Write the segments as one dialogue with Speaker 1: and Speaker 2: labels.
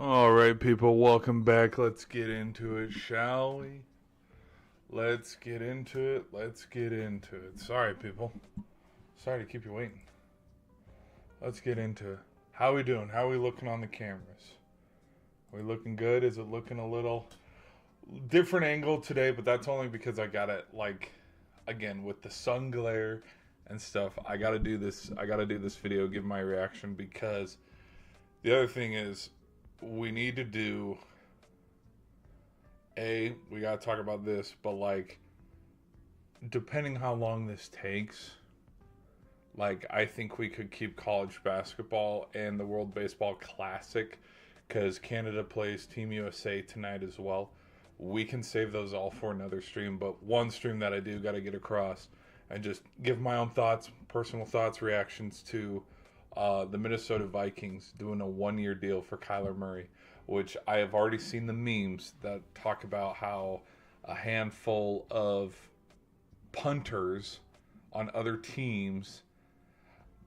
Speaker 1: All right, people, welcome back. Let's get into it, shall we? Let's get into it. Let's get into it. Sorry, people. Sorry to keep you waiting. Let's get into it. How we doing? How we looking on the cameras? Are we looking good? Is it looking a little different angle today? But that's only because I got it, again, with the sun glare and stuff. I got to do this. I got to do this video, give my reaction, because the other thing is, we need to do we gotta talk about this, but depending how long this takes, I think we could keep college basketball and the World Baseball Classic, because Canada plays Team USA tonight as well. We can save those all for another stream, but one stream that I do gotta get across and just give my own thoughts, personal thoughts, reactions to the Minnesota Vikings doing a 1-year deal for Kyler Murray, which I have already seen the memes that talk about how a handful of punters on other teams,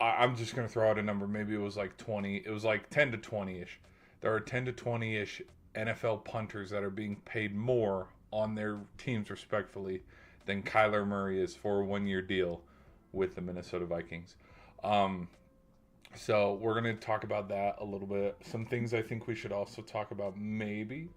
Speaker 1: I'm just going to throw out a number, maybe it was 20, it was 10 to 20-ish. There are 10 to 20-ish NFL punters that are being paid more on their teams, respectfully, than Kyler Murray is for a 1-year deal with the Minnesota Vikings. So we're going to talk about that a little bit. Some things I think we should also talk about maybe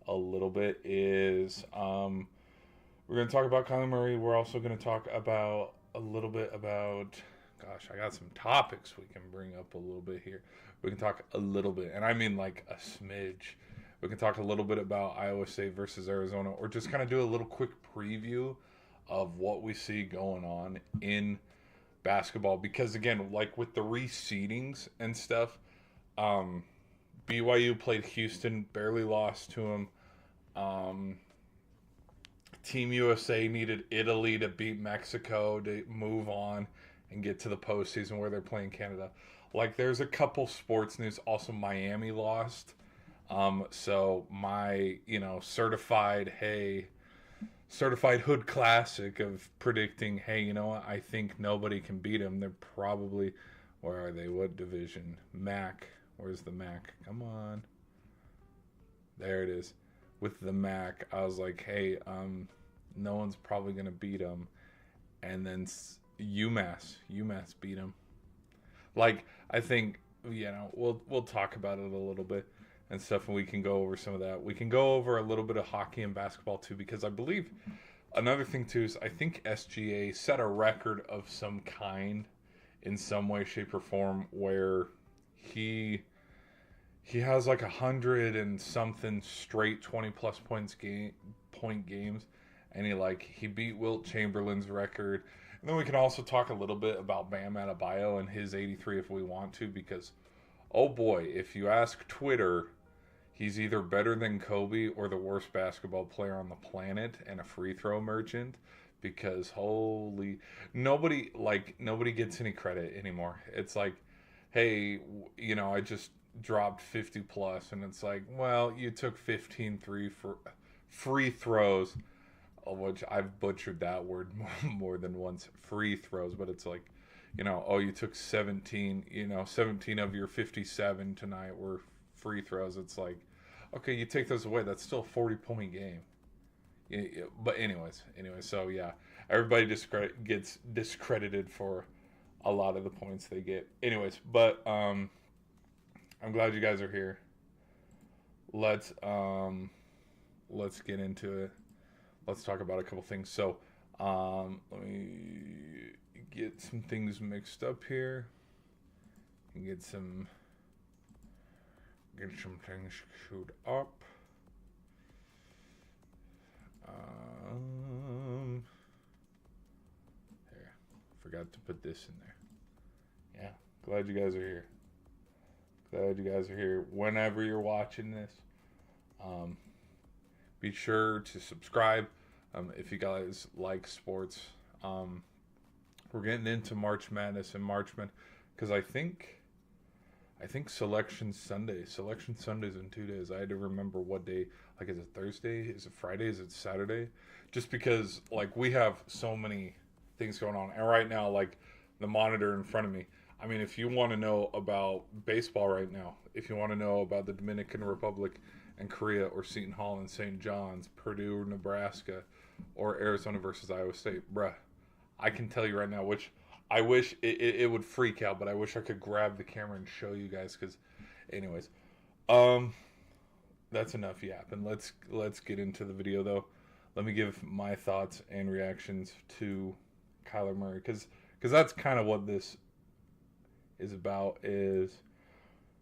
Speaker 1: a little bit is we're going to talk about Kyler Murray. We're also going to talk about a little bit about, gosh, I got some topics we can bring up a little bit here. We can talk a little bit, and I mean a smidge. We can talk a little bit about Iowa State versus Arizona, or just kind of do a little quick preview of what we see going on in basketball, because again, with the reseedings and stuff, BYU played Houston, barely lost to them. Team USA needed Italy to beat Mexico to move on and get to the postseason where they're playing Canada. There's a couple sports news. Also, Miami lost. So my, certified hood classic of predicting, hey, I think nobody can beat them. They're probably, where are they? What division? MAC. Where's the MAC? Come on. There it is. With the MAC, I was like, hey, no one's probably going to beat them. And then UMass beat them. I think, we'll talk about it a little bit and stuff, and we can go over some of that. We can go over a little bit of hockey and basketball too, because I believe another thing too is I think SGA set a record of some kind in some way, shape, or form, where he has 100 and something straight 20+ point games, and he beat Wilt Chamberlain's record. And then we can also talk a little bit about Bam Adebayo and his 83 if we want to, because oh boy, if you ask Twitter, he's either better than Kobe or the worst basketball player on the planet and a free throw merchant, because nobody gets any credit anymore. It's hey, I just dropped 50 plus, and it's well, you took 15 free throws, which I've butchered that word more than once, free throws, but it's you took 17, 17 of your 57 tonight were free throws. It's okay, you take those away, that's still a 40-point game. But anyways, so yeah, everybody gets discredited for a lot of the points they get. Anyways, but I'm glad you guys are here. Let's get into it. Let's talk about a couple things. So, let me get some things mixed up here and get some things queued up. Here, forgot to put this in there. Yeah, glad you guys are here. Whenever you're watching this, be sure to subscribe if you guys like sports. We're getting into March Madness because I think Selection Sunday's in 2 days. I had to remember what day. Is it Thursday? Is it Friday? Is it Saturday? Just because we have so many things going on, and right now the monitor in front of me, I mean, if you want to know about baseball right now, if you want to know about the Dominican Republic and Korea, or Seton Hall and St. John's, Purdue or Nebraska, or Arizona versus Iowa State, bruh, I can tell you right now, which I wish it would freak out, but I wish I could grab the camera and show you guys. Because, anyways, um, that's enough yapping. Let's get into the video though. Let me give my thoughts and reactions to Kyler Murray, because that's kind of what this is about, is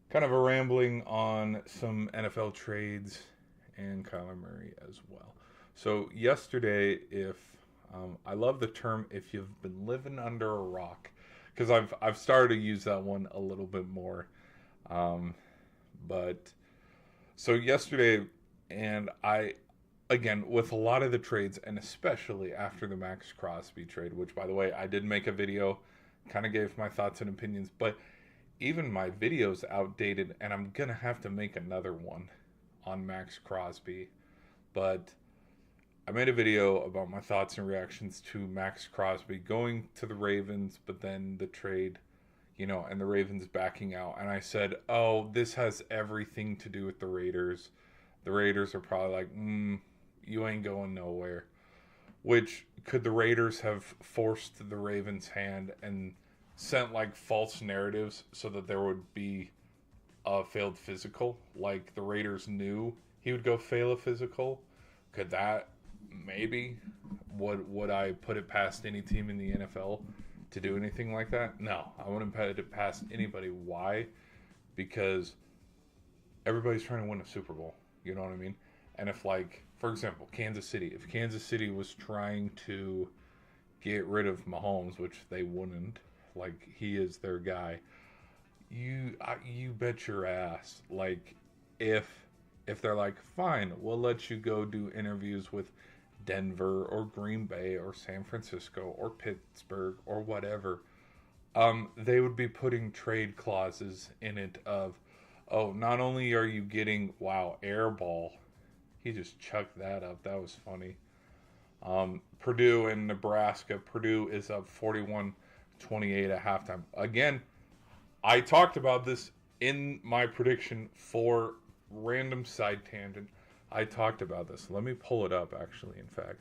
Speaker 1: kind of a rambling on some NFL trades and Kyler Murray as well. So yesterday, if I love the term "if you've been living under a rock," because I've started to use that one a little bit more. But so yesterday, and I, again, with a lot of the trades, and especially after the Max Crosby trade, which, by the way, I did make a video, kind of gave my thoughts and opinions, but even my video's outdated, and I'm gonna have to make another one on Max Crosby. But I made a video about my thoughts and reactions to Max Crosby going to the Ravens, but then the trade, and the Ravens backing out. And I said, oh, this has everything to do with the Raiders. The Raiders are probably like, you ain't going nowhere. Which, could the Raiders have forced the Ravens' hand and sent like false narratives so that there would be a failed physical? Like the Raiders knew he would go fail a physical. Could that, maybe, would I put it past any team in the NFL to do anything like that? No, I wouldn't put it past anybody. Why? Because everybody's trying to win a Super Bowl. You know what I mean? And if, like, for example, Kansas City, if Kansas City was trying to get rid of Mahomes, which they wouldn't, like, he is their guy, you bet your ass, like, if they're like, fine, we'll let you go do interviews with Denver or Green Bay or San Francisco or Pittsburgh or whatever, they would be putting trade clauses in it of, oh, not only are you getting, wow, air ball. He just chucked that up. That was funny. Purdue and Nebraska. Purdue is up 41-28 at halftime. Again, I talked about this in my prediction for random side tangent. I talked about this. Let me pull it up, actually, in fact.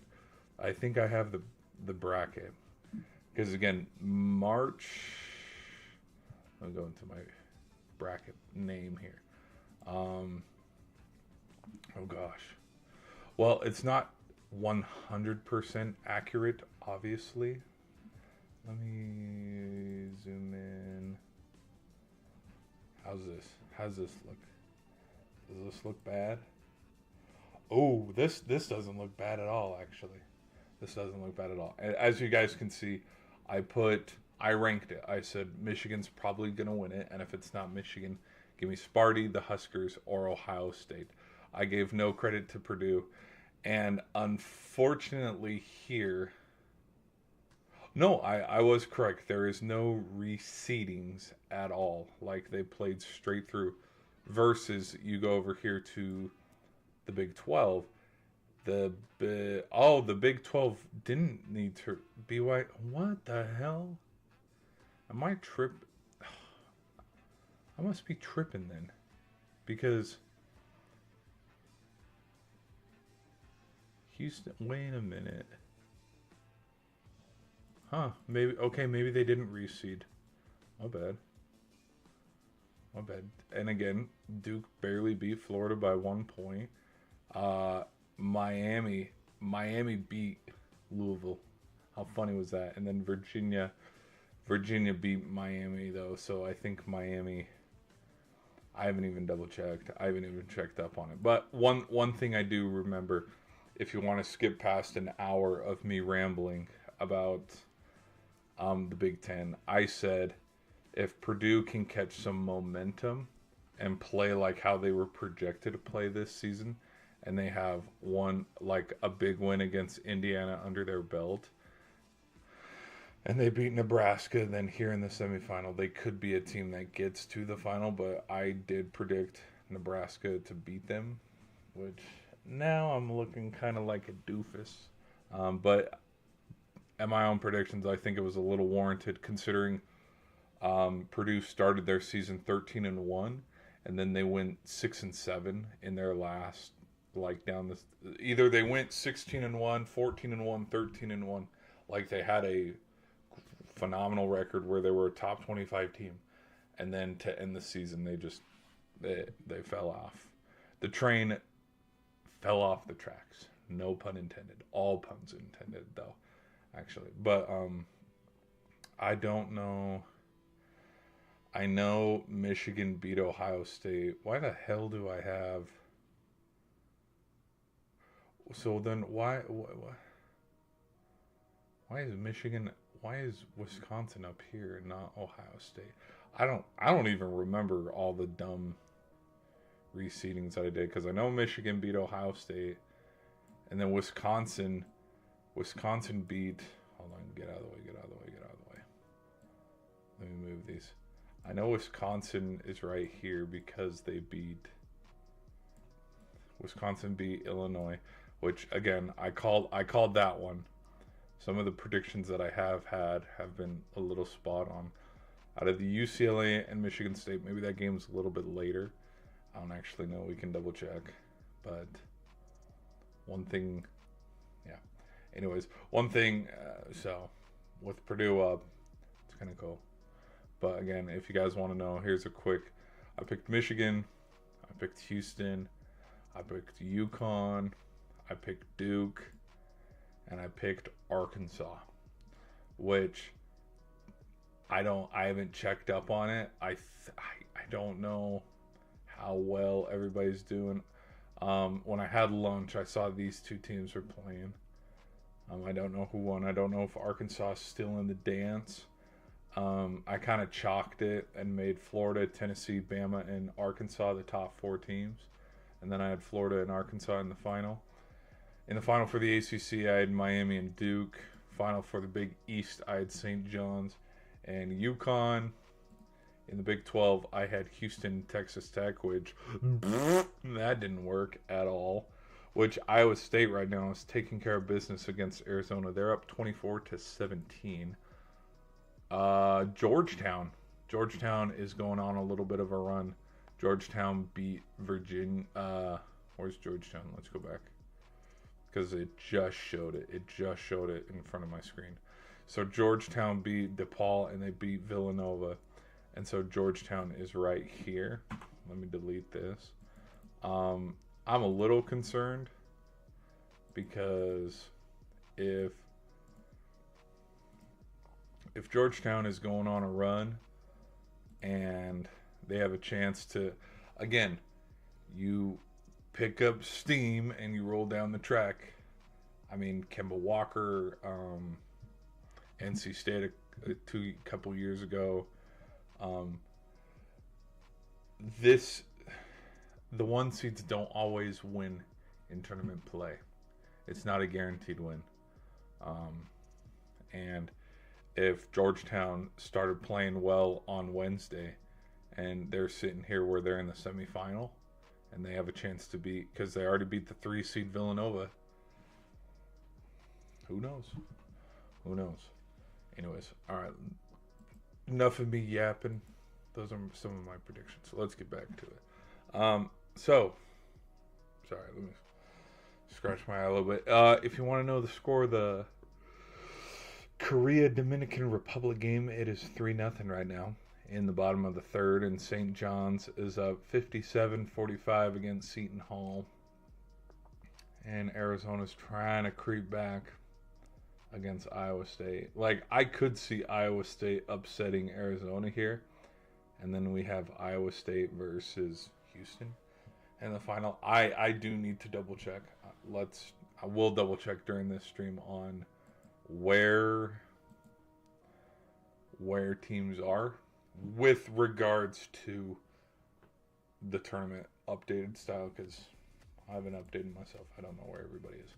Speaker 1: I think I have the bracket. Because, again, March... I'll go into my bracket name here. Oh, gosh. Well, it's not 100% accurate, obviously. Let me zoom in. How's this look? Does this look bad? Oh, this doesn't look bad at all, actually. This doesn't look bad at all. As you guys can see, I ranked it. I said Michigan's probably going to win it, and if it's not Michigan, give me Sparty, the Huskers, or Ohio State. I gave no credit to Purdue, and unfortunately here... No, I was correct. There is no reseedings at all. Like, they played straight through. Versus, you go over here to the Big 12. The Big 12 didn't need to be white. What the hell? Am I I must be tripping then. Because Houston, wait a minute. Huh, maybe they didn't reseed. My bad. And again, Duke barely beat Florida by 1 point. Miami beat Louisville. How funny was that? And then Virginia beat Miami, though. So I think Miami... I haven't even double checked. I haven't even checked up on it. But one thing I do remember, if you want to skip past an hour of me rambling about the Big Ten, I said if Purdue can catch some momentum and play like how they were projected to play this season, and they have a big win against Indiana under their belt, and they beat Nebraska, then here in the semifinal, they could be a team that gets to the final. But I did predict Nebraska to beat them, which now I'm looking kind of like a doofus. But at my own predictions, I think it was a little warranted, considering Purdue started their season 13-1, and then they went 6-7 in their last, like, down this. Either they went 16-1, 14-1, 13-1. Like, they had a phenomenal record where they were a top 25 team, and then to end the season, they fell off. The train fell off the tracks. No pun intended. All puns intended, though, actually. But I don't know. I know Michigan beat Ohio State. Why the hell do I have? So then why is Michigan? Why is Wisconsin up here and not Ohio State? I don't even remember all the dumb reseedings that I did, because I know Michigan beat Ohio State, and then Wisconsin beat. Hold on, get out of the way. Let me move these. I know Wisconsin is right here because Wisconsin beat Illinois, which again I called that one. Some of the predictions that I have been a little spot on. Out of the UCLA and Michigan State, maybe that game's a little bit later. I don't actually know. We can double check. But one thing, yeah. Anyways, one thing. So with Purdue up, it's kind of cool. But again, if you guys want to know, here's a quick. I picked Michigan. I picked Houston. I picked UConn. I picked Duke. And I picked Arkansas, which I haven't checked up on it. I don't know how well everybody's doing. When I had lunch, I saw these two teams were playing. I don't know who won. I don't know if Arkansas is still in the dance. I kind of chalked it and made Florida, Tennessee, Bama, and Arkansas the top 4 teams. And then I had Florida and Arkansas in the final. In the final for the ACC, I had Miami and Duke. Final for the Big East, I had St. John's and UConn. In the Big 12, I had Houston, Texas Tech, which that didn't work at all. Which Iowa State right now is taking care of business against Arizona. They're up 24-17. Georgetown is going on a little bit of a run. Georgetown beat Virginia. Where's Georgetown? Let's go back, because it just showed it. It just showed it in front of my screen. So Georgetown beat DePaul and they beat Villanova. And so Georgetown is right here. Let me delete this. I'm a little concerned because if Georgetown is going on a run and they have a chance to, again, you pick up steam and you roll down the track. I mean, Kemba Walker, NC State a couple years ago. The one seeds don't always win in tournament play. It's not a guaranteed win. And if Georgetown started playing well on Wednesday and they're sitting here where they're in the semifinal and they have a chance to beat, because they already beat the 3 seed Villanova, who knows? Anyways, all right. Enough of me yapping. Those are some of my predictions. So let's get back to it. Sorry, let me scratch my eye a little bit. If you want to know the score of the Korea Dominican Republic game, it is 3-0 right now in the bottom of the third, and St. John's is up 57-45 against Seton Hall. And Arizona's trying to creep back against Iowa State. Like, I could see Iowa State upsetting Arizona here. And then we have Iowa State versus Houston in the final. I do need to double check. I will double check during this stream on where teams are with regards to the tournament updated style, because I haven't updated myself. I don't know where everybody is.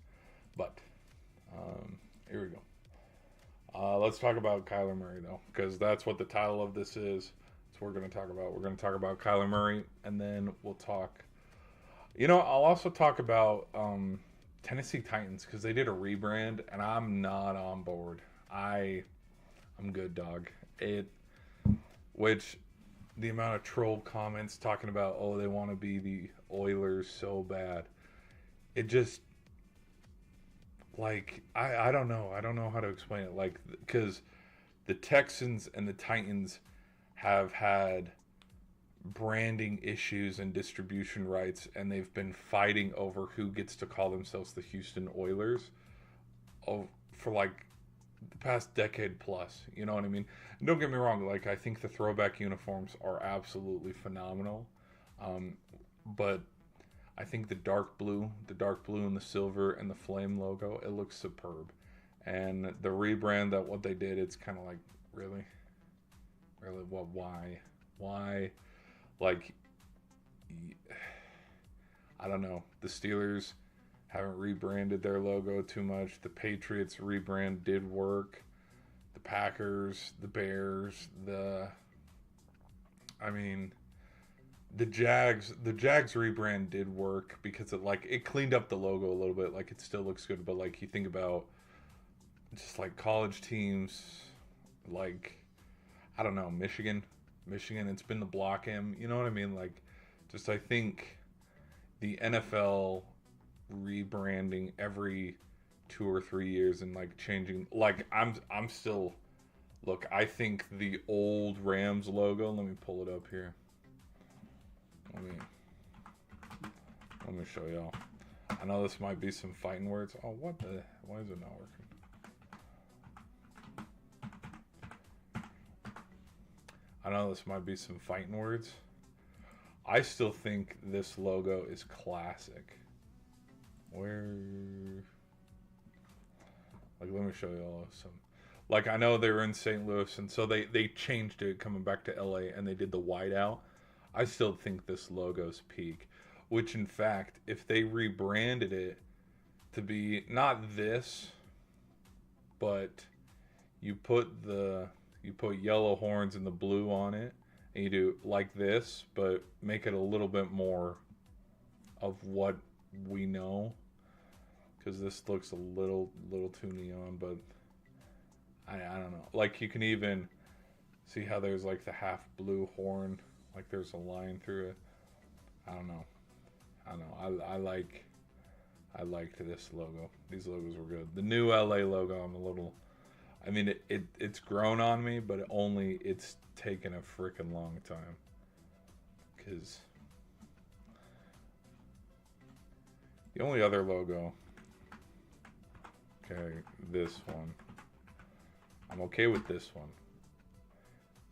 Speaker 1: But here we go. Let's talk about Kyler Murray, though, because that's what the title of this is. That's what we're going to talk about. We're going to talk about Kyler Murray, and then we'll talk. I'll also talk about Tennessee Titans, because they did a rebrand, and I'm not on board. I'm good, dog. which the amount of troll comments talking about, oh, they want to be the Oilers so bad. It just, like, I don't know. I don't know how to explain it. Like, because the Texans and the Titans have had branding issues and distribution rights, and they've been fighting over who gets to call themselves the Houston Oilers for like the past decade plus. You know what I mean? And don't get me wrong. Like, I think the throwback uniforms are absolutely phenomenal, but I think the dark blue and the silver and the flame logo, it looks superb. And the rebrand, that what they did, it's kind of like, really, really, what? Why? Like, I don't know. The Steelers haven't rebranded their logo too much. The Patriots rebrand did work. The Packers, the Bears, I mean, the Jags rebrand did work because it cleaned up the logo a little bit. Like, it still looks good, but like, you think about just like college teams, like, I don't know, Michigan, it's been the block M, you know what I mean? Like, just, I think the NFL rebranding every 2 or 3 years and like changing, like, I'm still, look, I think the old Rams logo, let me pull it up here. Let me show y'all. I know this might be some fighting words. Oh, why is it not working? I know this might be some fighting words. I still think this logo is classic. Where, like, let me show y'all some. Like, I know they were in St. Louis, and so they changed it coming back to LA, and they did the whiteout. I still think this logo's peak. Which, in fact, if they rebranded it to be not this, but you put yellow horns and the blue on it, and you do like this, but make it a little bit more of what we know, because this looks a little too neon. But I don't know. Like, you can even see how there's like the half blue horn, like there's a line through it. I don't know. I liked this logo. These logos were good. The new LA logo, I'm a little, I mean, it's grown on me, but it's taken a freaking long time. Because the only other logo, okay, this one. I'm okay with this one.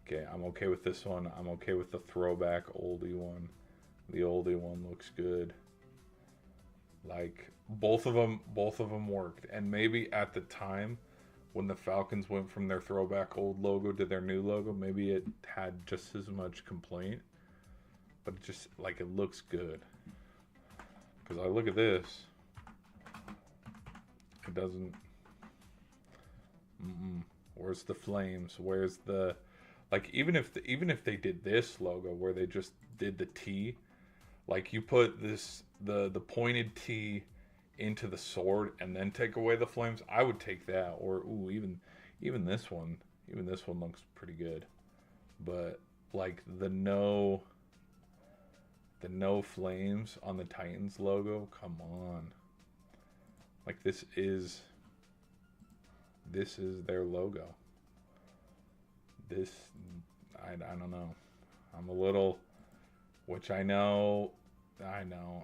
Speaker 1: Okay, I'm okay with this one. I'm okay with the throwback oldie one. The oldie one looks good. Like, both of them worked. And maybe at the time when the Falcons went from their throwback old logo to their new logo, maybe it had just as much complaint. But it just, like, it looks good. Because I look at this, it doesn't. Where's the flames? Where's the, like, even if they did this logo where they just did the T, like, you put this the pointed T into the sword and then take away the flames, I would take that. Or even this one looks pretty good. But like the no flames on the Titans logo, come on. Like, this is their logo. I don't know. I'm a little, which I know,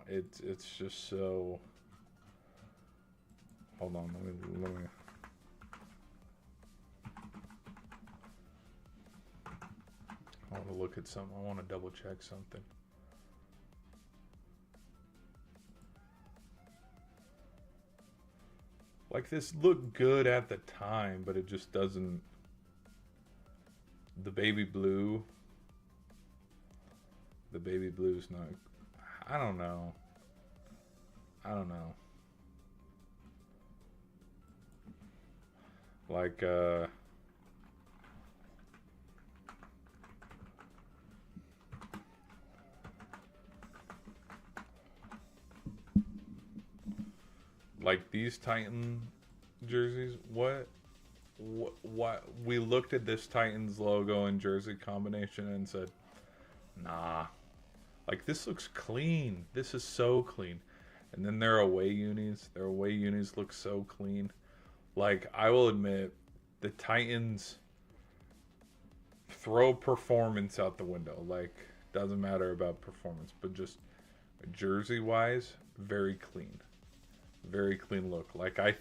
Speaker 1: it's just so. Hold on, let me. I want to look at something. I want to double check something. Like, this looked good at the time, but it just doesn't. The baby blue's not. I don't know. Like, like these Titan jerseys, what? what we looked at this Titans logo and jersey combination and said, nah, like this looks clean. This is so clean. And then their away unis look so clean. Like, I will admit, the Titans throw performance out the window. Like, doesn't matter about performance, but just jersey wise, very clean. Very clean look. Like, I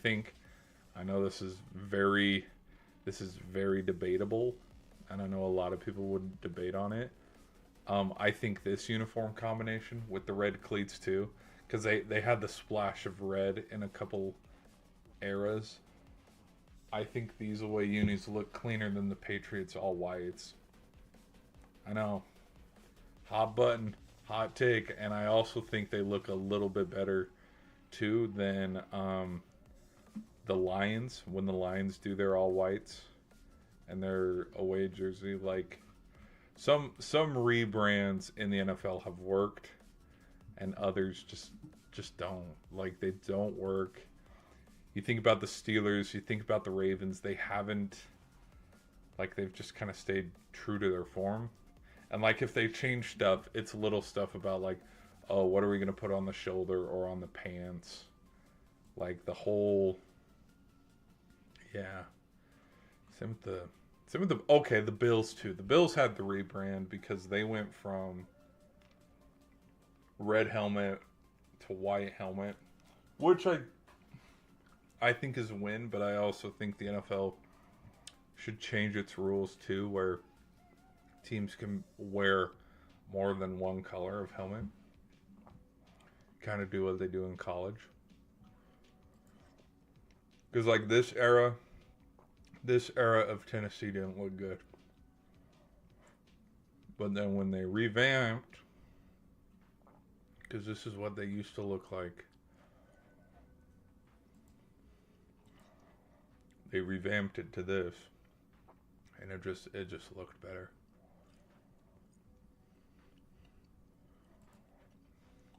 Speaker 1: know this is very debatable, and I know a lot of people would debate on it. I think this uniform combination with the red cleats too, because they had the splash of red in a couple eras. I think these away unis look cleaner than the Patriots all whites. I know, hot button, hot take, and I also think they look a little bit better too than the Lions when the Lions do their all whites and their away jersey. Like, some rebrands in the NFL have worked, and others just don't. Like, they don't work. You think about the Steelers, you think about the Ravens, they haven't, like, they've just kind of stayed true to their form. And, like, if they change stuff, it's little stuff about, like, oh, what are we going to put on the shoulder or on the pants? Like, the whole, yeah. Same with the, okay, the Bills, too. The Bills had the rebrand because they went from red helmet to white helmet, which I think is a win, but I also think the NFL should change its rules too, where teams can wear more than one color of helmet. Kind of do what they do in college. Because, like, this era of Tennessee didn't look good. But then when they revamped, because this is what they used to look like, they revamped it to this, and it just looked better.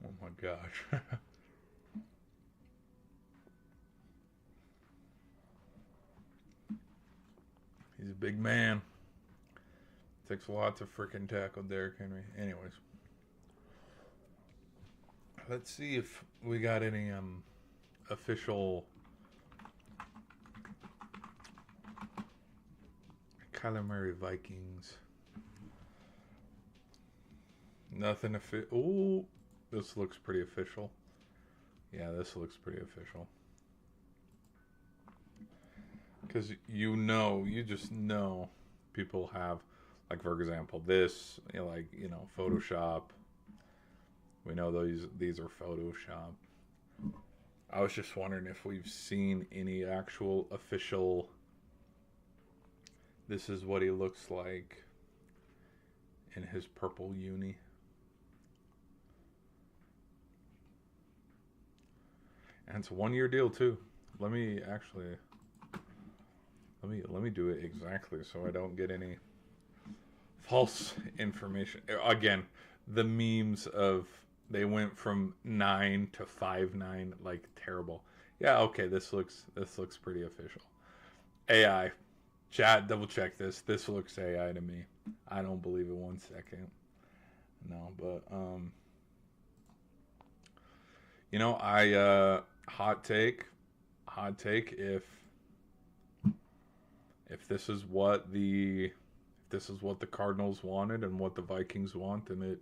Speaker 1: Oh my gosh. He's a big man. Takes a lot to freaking tackle Derrick Henry. Anyways, let's see if we got any official Kyler Murray Vikings. Nothing official. Ooh, this looks pretty official. Yeah, this looks pretty official. Because you just know people have, like, for example, this, Photoshop. We know these are Photoshop. I was just wondering if we've seen any actual official, this is what he looks like in his purple uni. And it's a 1-year deal too. Let me do it exactly so I don't get any false information. Again, the memes of they went from 9 to 5'9", like, terrible. Yeah, okay, this looks pretty official. AI, chat, double check this. This looks AI to me. I don't believe it 1 second. No, but hot take, if this is what the Cardinals wanted and what the Vikings want, then it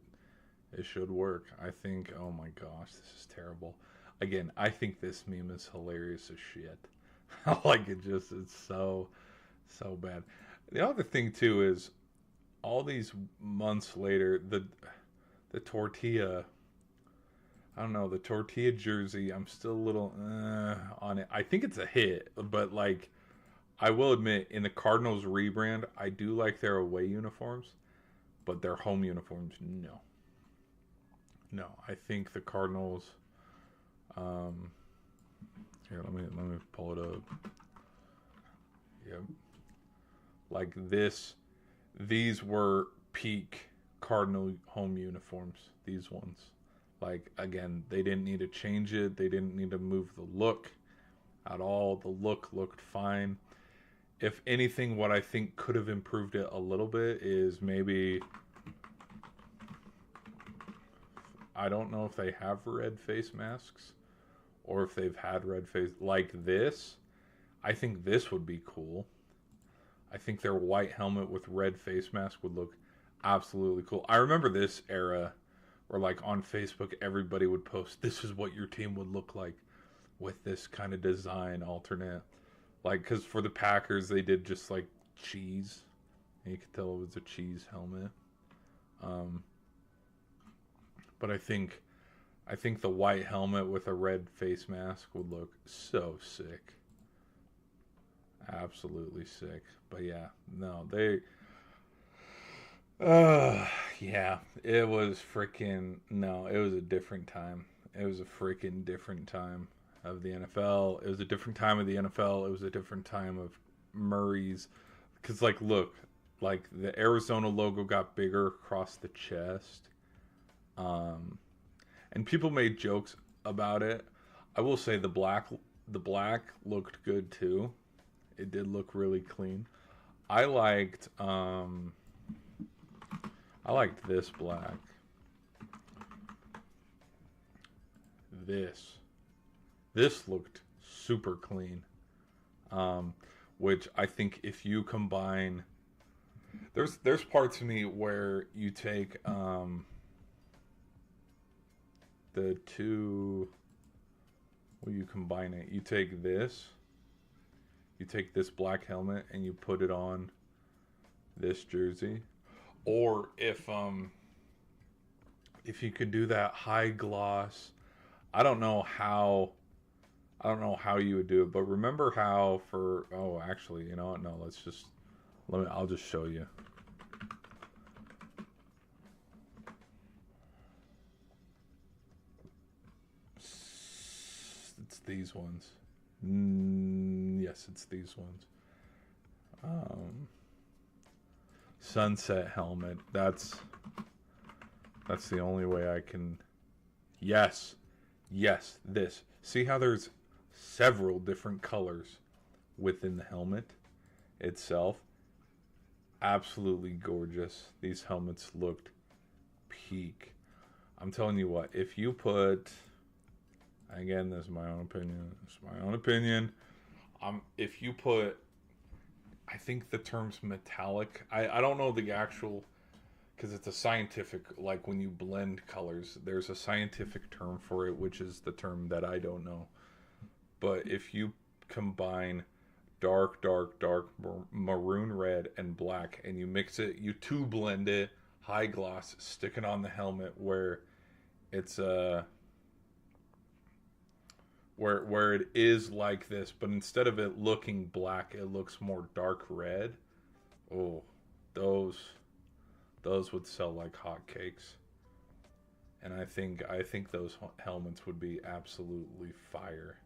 Speaker 1: should work. I think, oh my gosh, this is terrible. Again, I think this meme is hilarious as shit. Like, it's so bad. The other thing too is, all these months later, the tortilla, I don't know, the tortilla jersey, I'm still a little on it. I think it's a hit, but, like, I will admit, in the Cardinals rebrand, I do like their away uniforms, but their home uniforms, no. No, I think the Cardinals, here, let me pull it up. Yep. Like, these were peak Cardinal home uniforms, these ones. Like, again, they didn't need to change it. They didn't need to move the look at all. The look looked fine. If anything, what I think could have improved it a little bit is maybe, I don't know if they have red face masks or if they've had red face like this. I think this would be cool. I think their white helmet with red face mask would look absolutely cool. I remember this era where, like, on Facebook, everybody would post, "This is what your team would look like with this kind of design alternate." Like, because for the Packers, they did just like cheese. And you could tell it was a cheese helmet. Um, but I think the white helmet with a red face mask would look so sick. Absolutely sick. But yeah, no, they yeah, it was freaking no, it was a different time. It was a freaking different time of the NFL. It was a different time of the NFL. It was a different time of Murray's, cuz like look, like the Arizona logo got bigger across the chest. Um and people made jokes about it. I will say the black looked good too. It did look really clean. I liked I liked this black. This. This looked super clean. Um, which I think if you combine, there's parts of me where you take the two, well, you combine it. You take this black helmet and you put it on this jersey. Or if you could do that high gloss, I don't know how I don't know how you would do it, but remember how for oh actually, you know what? No, I'll just show you. It's these ones. Yes, it's these ones. Um, Sunset helmet. That's the only way I can. Yes, yes. This. See how there's several different colors within the helmet itself. Absolutely gorgeous. These helmets looked peak. I'm telling you what. If you put, again, this is my own opinion. This is my own opinion. If you put, I think the term's metallic. I don't know the actual, because it's a scientific, like when you blend colors, there's a scientific term for it, which is the term that I don't know. But if you combine dark maroon red and black, and you mix it, you two blend it, high gloss, stick it on the helmet where it's where it is like this, but instead of it looking black, it looks more dark red. Oh, those those would sell like hotcakes. And I think those helmets would be absolutely fire.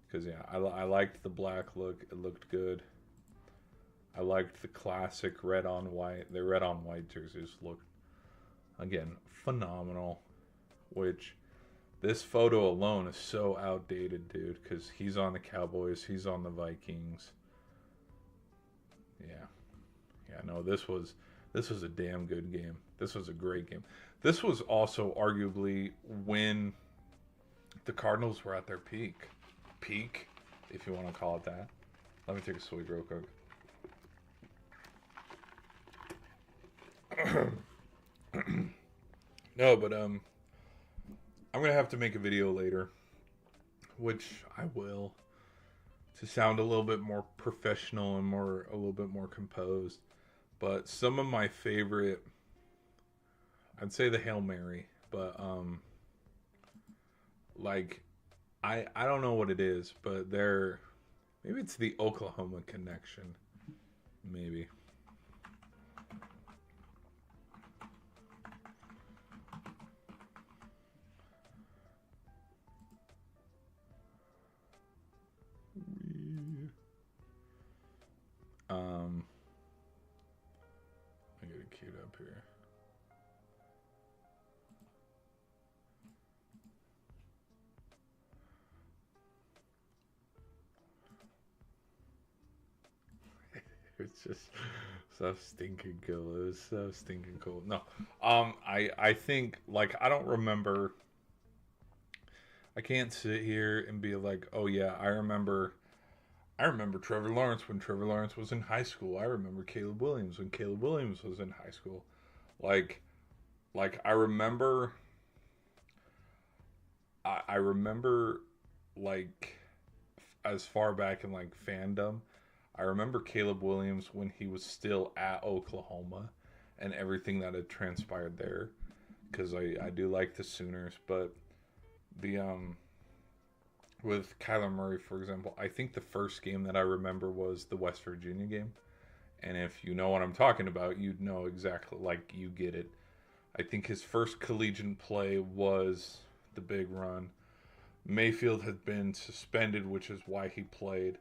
Speaker 1: Because yeah, I liked the black look. It looked good. I liked the classic red on white. The red on white jerseys looked, again, phenomenal. Which this photo alone is so outdated, dude. Because he's on the Cowboys. He's on the Vikings. Yeah, yeah. No, this was a damn good game. This was a great game. This was also arguably when the Cardinals were at their peak, if you want to call it that. Let me take a swig real quick. No, but I'm gonna have to make a video later, which I will, to sound a little bit more professional and a little bit more composed. But some of my favorite, I'd say the Hail Mary, but like I don't know what it is, but maybe it's the Oklahoma connection, maybe. Um, I get it queued up here. It's just so stinking cool. It was so stinking cool. No, I think like I don't remember. I can't sit here and be like, oh yeah, I remember. I remember Trevor Lawrence when Trevor Lawrence was in high school. I remember Caleb Williams when Caleb Williams was in high school. Like, I remember. I remember like as far back in like fandom. I remember Caleb Williams when he was still at Oklahoma and everything that had transpired there because I do like the Sooners, but the with Kyler Murray, for example, I think the first game that I remember was the West Virginia game. And if you know what I'm talking about, you'd know exactly, like, you get it. I think his first collegiate play was the big run. Mayfield had been suspended, which is why he played.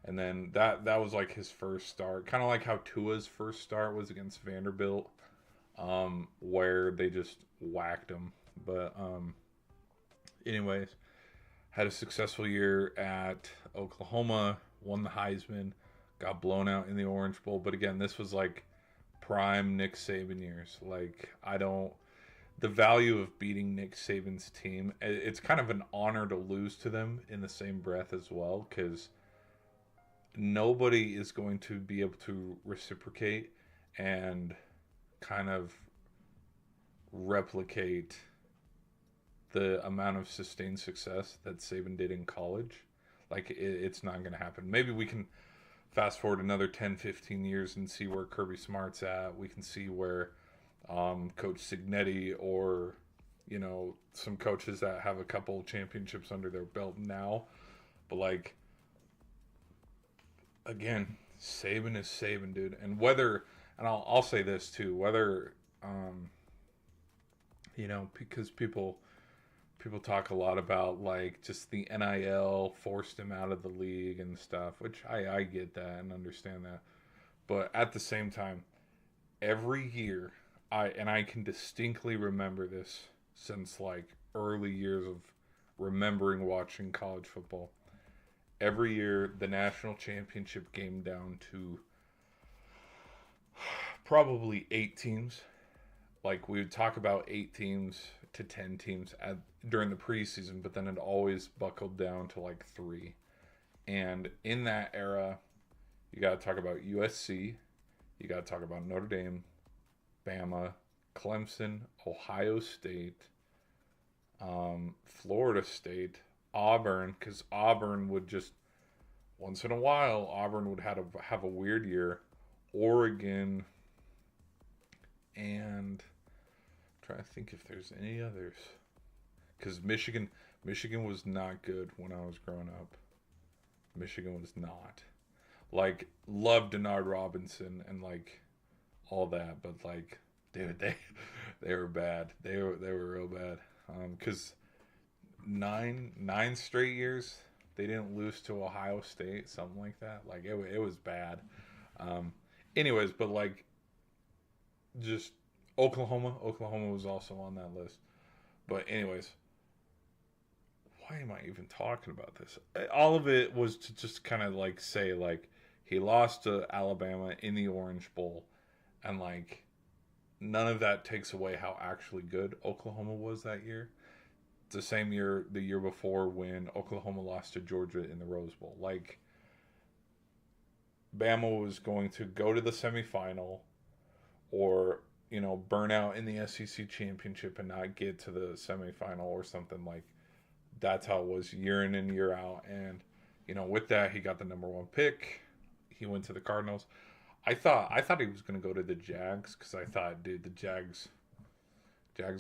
Speaker 1: And then that was like his first start. Kind of like how Tua's first start was against Vanderbilt, where they just whacked him. But anyways, had a successful year at Oklahoma, won the Heisman, got blown out in the Orange Bowl. But again, this was like prime Nick Saban years. Like, the value of beating Nick Saban's team, it's kind of an honor to lose to them in the same breath as well, because nobody is going to be able to reciprocate and kind of replicate the amount of sustained success that Saban did in college. Like, it's not going to happen. Maybe we can fast forward another 10, 15 years and see where Kirby Smart's at. We can see where Coach Signetti or, some coaches that have a couple championships under their belt now. But, like, again, Saban is Saban, dude. And and I'll say this too, whether, because people talk a lot about like just the NIL forced him out of the league and stuff, which I get that and understand that. But at the same time, every year, I can distinctly remember this since like early years of remembering watching college football. Every year, the national championship came down to probably 8 teams. Like, we would talk about 8 teams to 10 teams during the preseason, but then it always buckled down to like 3. And in that era, you got to talk about USC, you got to talk about Notre Dame, Bama, Clemson, Ohio State, Florida State, Auburn, because Auburn would just, once in a while, Auburn would have a weird year, Oregon, and I'm trying to think if there's any others. Because Michigan was not good when I was growing up. Michigan was not. Like, loved Denard Robinson and like all that, but like, dude, they were bad. They were real bad. Because 9 straight years they didn't lose to Ohio State, something like that. Like, it was bad. Anyways, but like, just Oklahoma was also on that list. But anyways, why am I even talking about this? All of it was to just kind of like say, like, he lost to Alabama in the Orange Bowl, and like, none of that takes away how actually good Oklahoma was that year. It's the same year, the year before, when Oklahoma lost to Georgia in the Rose Bowl. Like, Bama was going to go to the semifinal or, burn out in the SEC championship and not get to the semifinal or something. Like, that's how it was year in and year out. And, with that, he got the number 1 pick. He went to the Cardinals. I thought he was going to go to the Jags, because I thought, dude, the Jags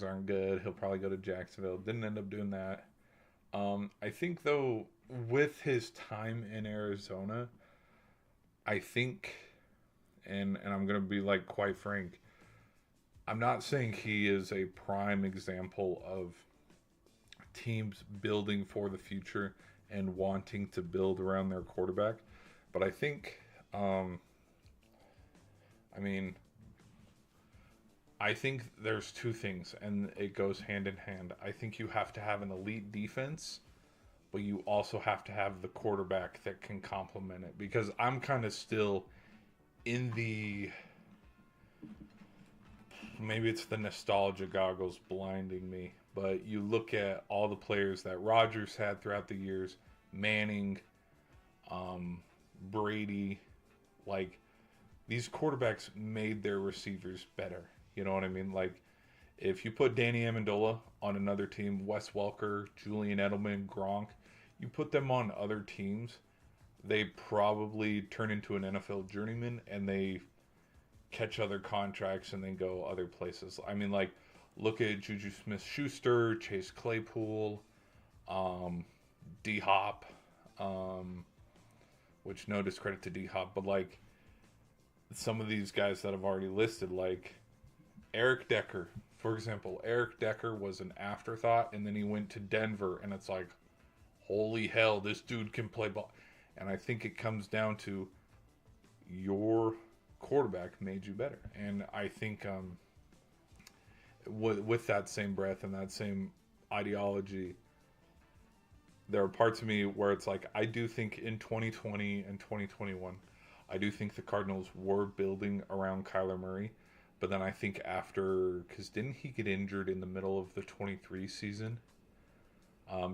Speaker 1: aren't good. He'll probably go to Jacksonville. Didn't end up doing that. I think, though, with his time in Arizona, I think, and I'm going to be, like, quite frank, I'm not saying he is a prime example of teams building for the future and wanting to build around their quarterback, but I think, I think there's 2 things, and it goes hand in hand. I think you have to have an elite defense, but you also have to have the quarterback that can complement it. Because I'm kind of still in the, maybe it's the nostalgia goggles blinding me, but you look at all the players that Rodgers had throughout the years, Manning, Brady, like these quarterbacks made their receivers better. You know what I mean? Like if you put Danny Amendola on another team, Wes Welker, Julian Edelman, Gronk, you put them on other teams, they probably turn into an NFL journeyman and they catch other contracts and then go other places. I mean, like, look at Juju Smith-Schuster, Chase Claypool, D Hop, which no discredit to D Hop, but like some of these guys that I've already listed, like Eric Decker, for example. Eric Decker was an afterthought, and then he went to Denver, and it's like, holy hell, this dude can play ball. And I think it comes down to your quarterback made you better. And I think with that same breath and that same ideology, there are parts of me where it's like, I do think in 2020 and 2021, I do think the Cardinals were building around Kyler Murray. But then I think after, because didn't he get injured in the middle of the 23 season?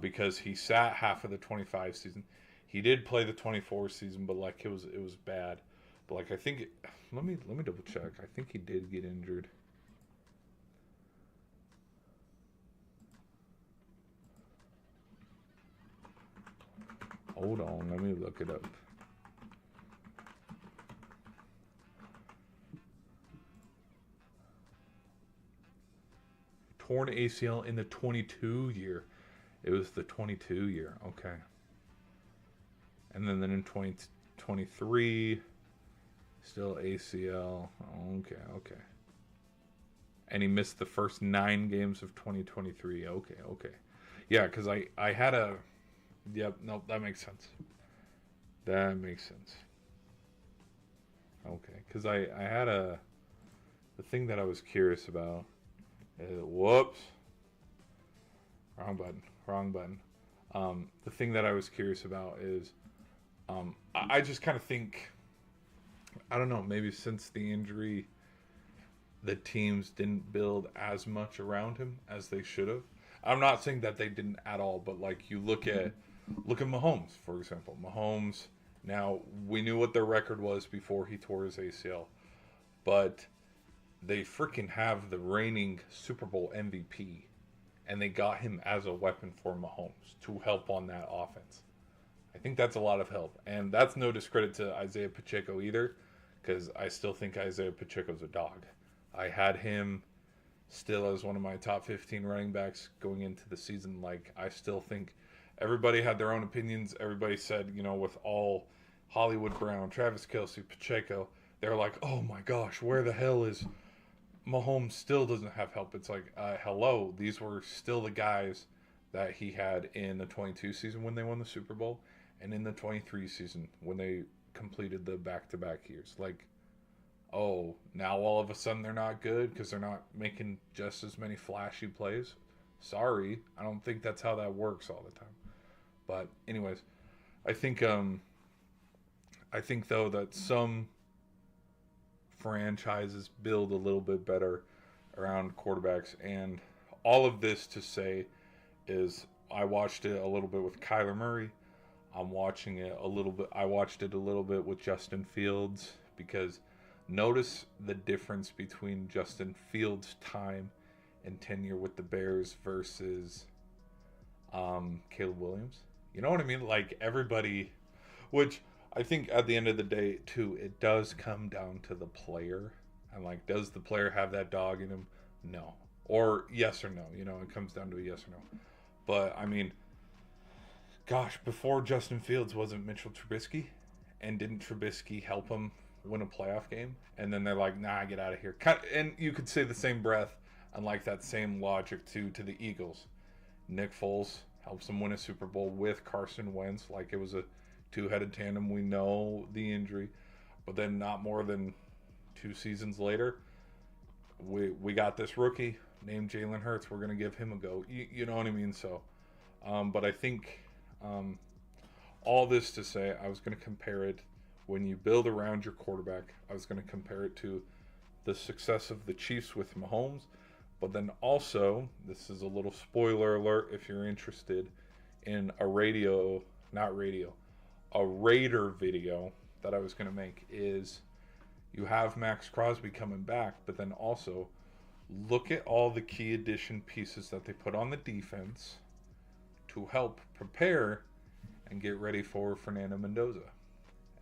Speaker 1: Because he sat half of the 25 season. He did play the 24 season, but like it was bad. But like I think, let me double check. I think he did get injured. Hold on, let me look it up. Torn ACL in the 22 year. It was the 22 year. Okay. And then in 2023, still ACL. Okay. And he missed the first 9 games of 2023. Okay. Yeah, because I had a... Yep, no, that makes sense. That makes sense. Okay, because I had a... The thing that I was curious about... whoops. Wrong button. The thing that I was curious about is... I just kind of think... I don't know, maybe since the injury... The teams didn't build as much around him as they should have. I'm not saying that they didn't at all, but like you look at Mahomes, for example. Mahomes, now we knew what their record was before he tore his ACL, but they freaking have the reigning Super Bowl MVP, and they got him as a weapon for Mahomes to help on that offense. I think that's a lot of help, and that's no discredit to Isaiah Pacheco either, because I still think Isaiah Pacheco's a dog. I had him still as one of my top 15 running backs going into the season. Like, I still think everybody had their own opinions. Everybody said, with all Hollywood Brown, Travis Kelce, Pacheco, they're like, oh my gosh, where the hell is Mahomes? Still doesn't have help. It's like, hello, these were still the guys that he had in the 22 season when they won the Super Bowl and in the 23 season when they completed the back-to-back years. Like, oh, now all of a sudden they're not good because they're not making just as many flashy plays. Sorry, I don't think that's how that works all the time. But anyways, I think though that some franchises build a little bit better around quarterbacks, and all of this to say is I watched it a little bit with Kyler Murray. I watched it a little bit with Justin Fields, because notice the difference between Justin Fields' time and tenure with the Bears versus Caleb Williams. You know what I mean? Like, everybody, which I think at the end of the day, too, it does come down to the player. And, like, does the player have that dog in him? No. Or yes or no. It comes down to a yes or no. But, I mean, gosh, before Justin Fields, wasn't Mitchell Trubisky? And didn't Trubisky help him win a playoff game? And then they're like, nah, get out of here. And you could say the same breath and like that same logic to the Eagles. Nick Foles helps them win a Super Bowl with Carson Wentz. Like, it was a two-headed tandem. We know the injury. But then not more than 2 seasons later, we got this rookie named Jalen Hurts. We're going to give him a go. You know what I mean? So, but I think all this to say, I was going to compare it when you build around your quarterback, I was going to compare it to the success of the Chiefs with Mahomes, but then also, this is a little spoiler alert if you're interested in a Raider video that I was going to make, is you have Max Crosby coming back, but then also look at all the key addition pieces that they put on the defense to help prepare and get ready for Fernando Mendoza.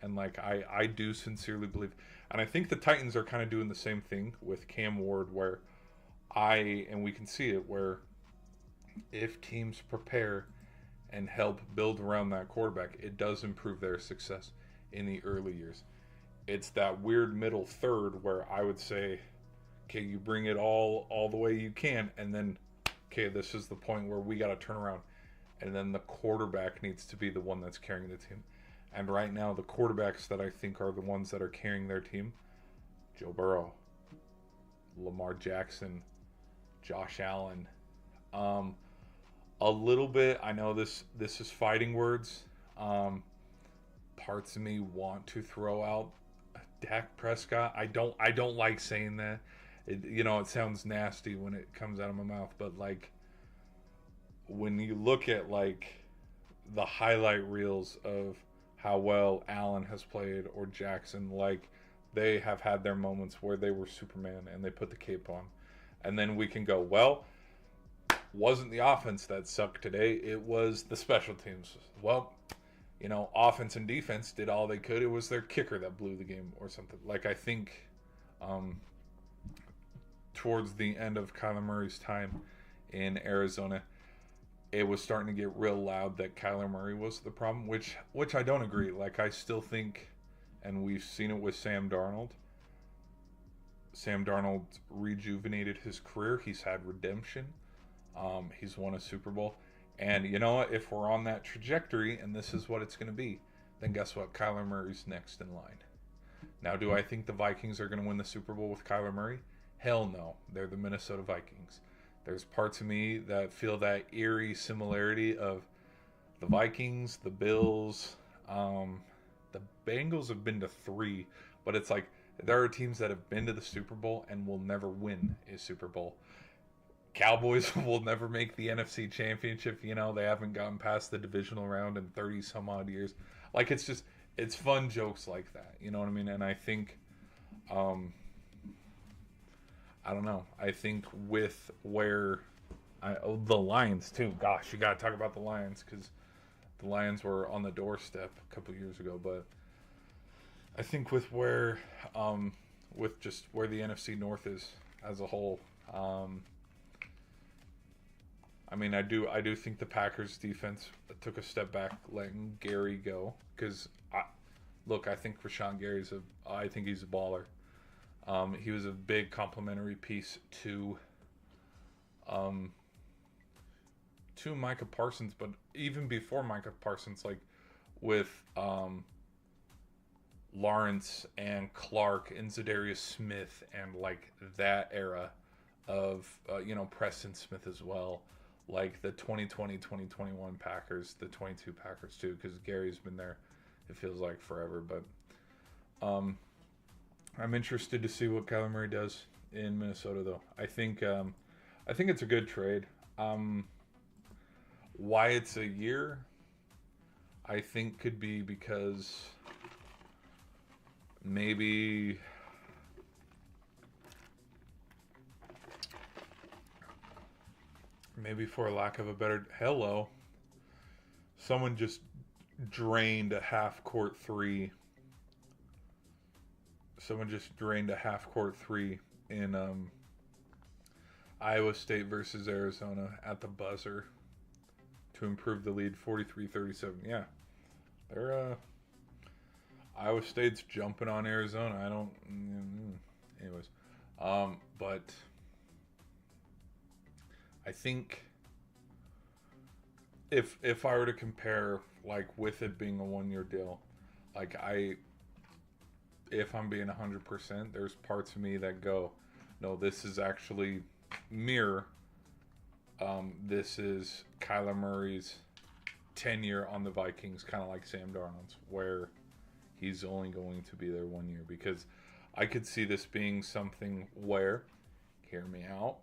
Speaker 1: And like I do sincerely believe, and I think the Titans are kind of doing the same thing with Cam Ward, where and we can see it, where if teams prepare and help build around that quarterback, it does improve their success in the early years. It's that weird middle third where I would say, okay, you bring it all the way you can, and then, okay, this is the point where we got to turn around, and then the quarterback needs to be the one that's carrying the team. And right now, the quarterbacks that I think are the ones that are carrying their team: Joe Burrow, Lamar Jackson, Josh Allen. A little bit, I know this is fighting words. Parts of me want to throw out Dak Prescott. I don't like saying that. It sounds nasty when it comes out of my mouth, but like when you look at like the highlight reels of how well Allen has played or Jackson, like they have had their moments where they were Superman and they put the cape on. And then we can go, well, wasn't the offense that sucked today, it was the special teams. Well, offense and defense did all they could. It was their kicker that blew the game or something. Like I think towards the end of Kyler Murray's time in Arizona, it was starting to get real loud that Kyler Murray was the problem, which I don't agree. Like I still think, and we've seen it with Sam Darnold. Sam Darnold rejuvenated his career. He's had redemption. He's won a Super Bowl. And you know what? If we're on that trajectory and this is what it's going to be, then guess what? Kyler Murray's next in line. Now, do I think the Vikings are going to win the Super Bowl with Kyler Murray? Hell no. They're the Minnesota Vikings. There's parts of me that feel that eerie similarity of the Vikings, the Bills. The Bengals have been to 3, but it's like there are teams that have been to the Super Bowl and will never win a Super Bowl. Cowboys will never make the NFC Championship. They haven't gotten past the divisional round in 30 some odd years. Like it's fun jokes like that. You know what I mean? And I think, I don't know. I think with where the Lions too. Gosh, you got to talk about the Lions because the Lions were on the doorstep a couple years ago. But I think with where the NFC North is as a whole, I do think the Packers defense took a step back letting Gary go because I think Rashawn Gary's I think he's a baller. He was a big complimentary piece to Micah Parsons, but even before Micah Parsons, like with Lawrence and Clark and Zadarius Smith and like that era of Preston Smith as well, like the 2020-2021 Packers, the 22 Packers too, because Gary's been there, it feels like forever. But I'm interested to see what Kyler Murray does in Minnesota, though. I think it's a good trade. Why it's a year, I think could be because maybe for lack of a better someone just drained a half-court three. Someone just drained a half-court three in Iowa State versus Arizona at the buzzer to improve the lead 43-37. Yeah. They're Iowa State's jumping on Arizona. Anyways. But I think if I were to compare, like, with it being a 1-year deal, like, if I'm being 100%, there's parts of me that go, no, this is actually mirror. This is Kyler Murray's tenure on the Vikings, kind of like Sam Darnold's, where he's only going to be there 1 year, because I could see this being something where, hear me out,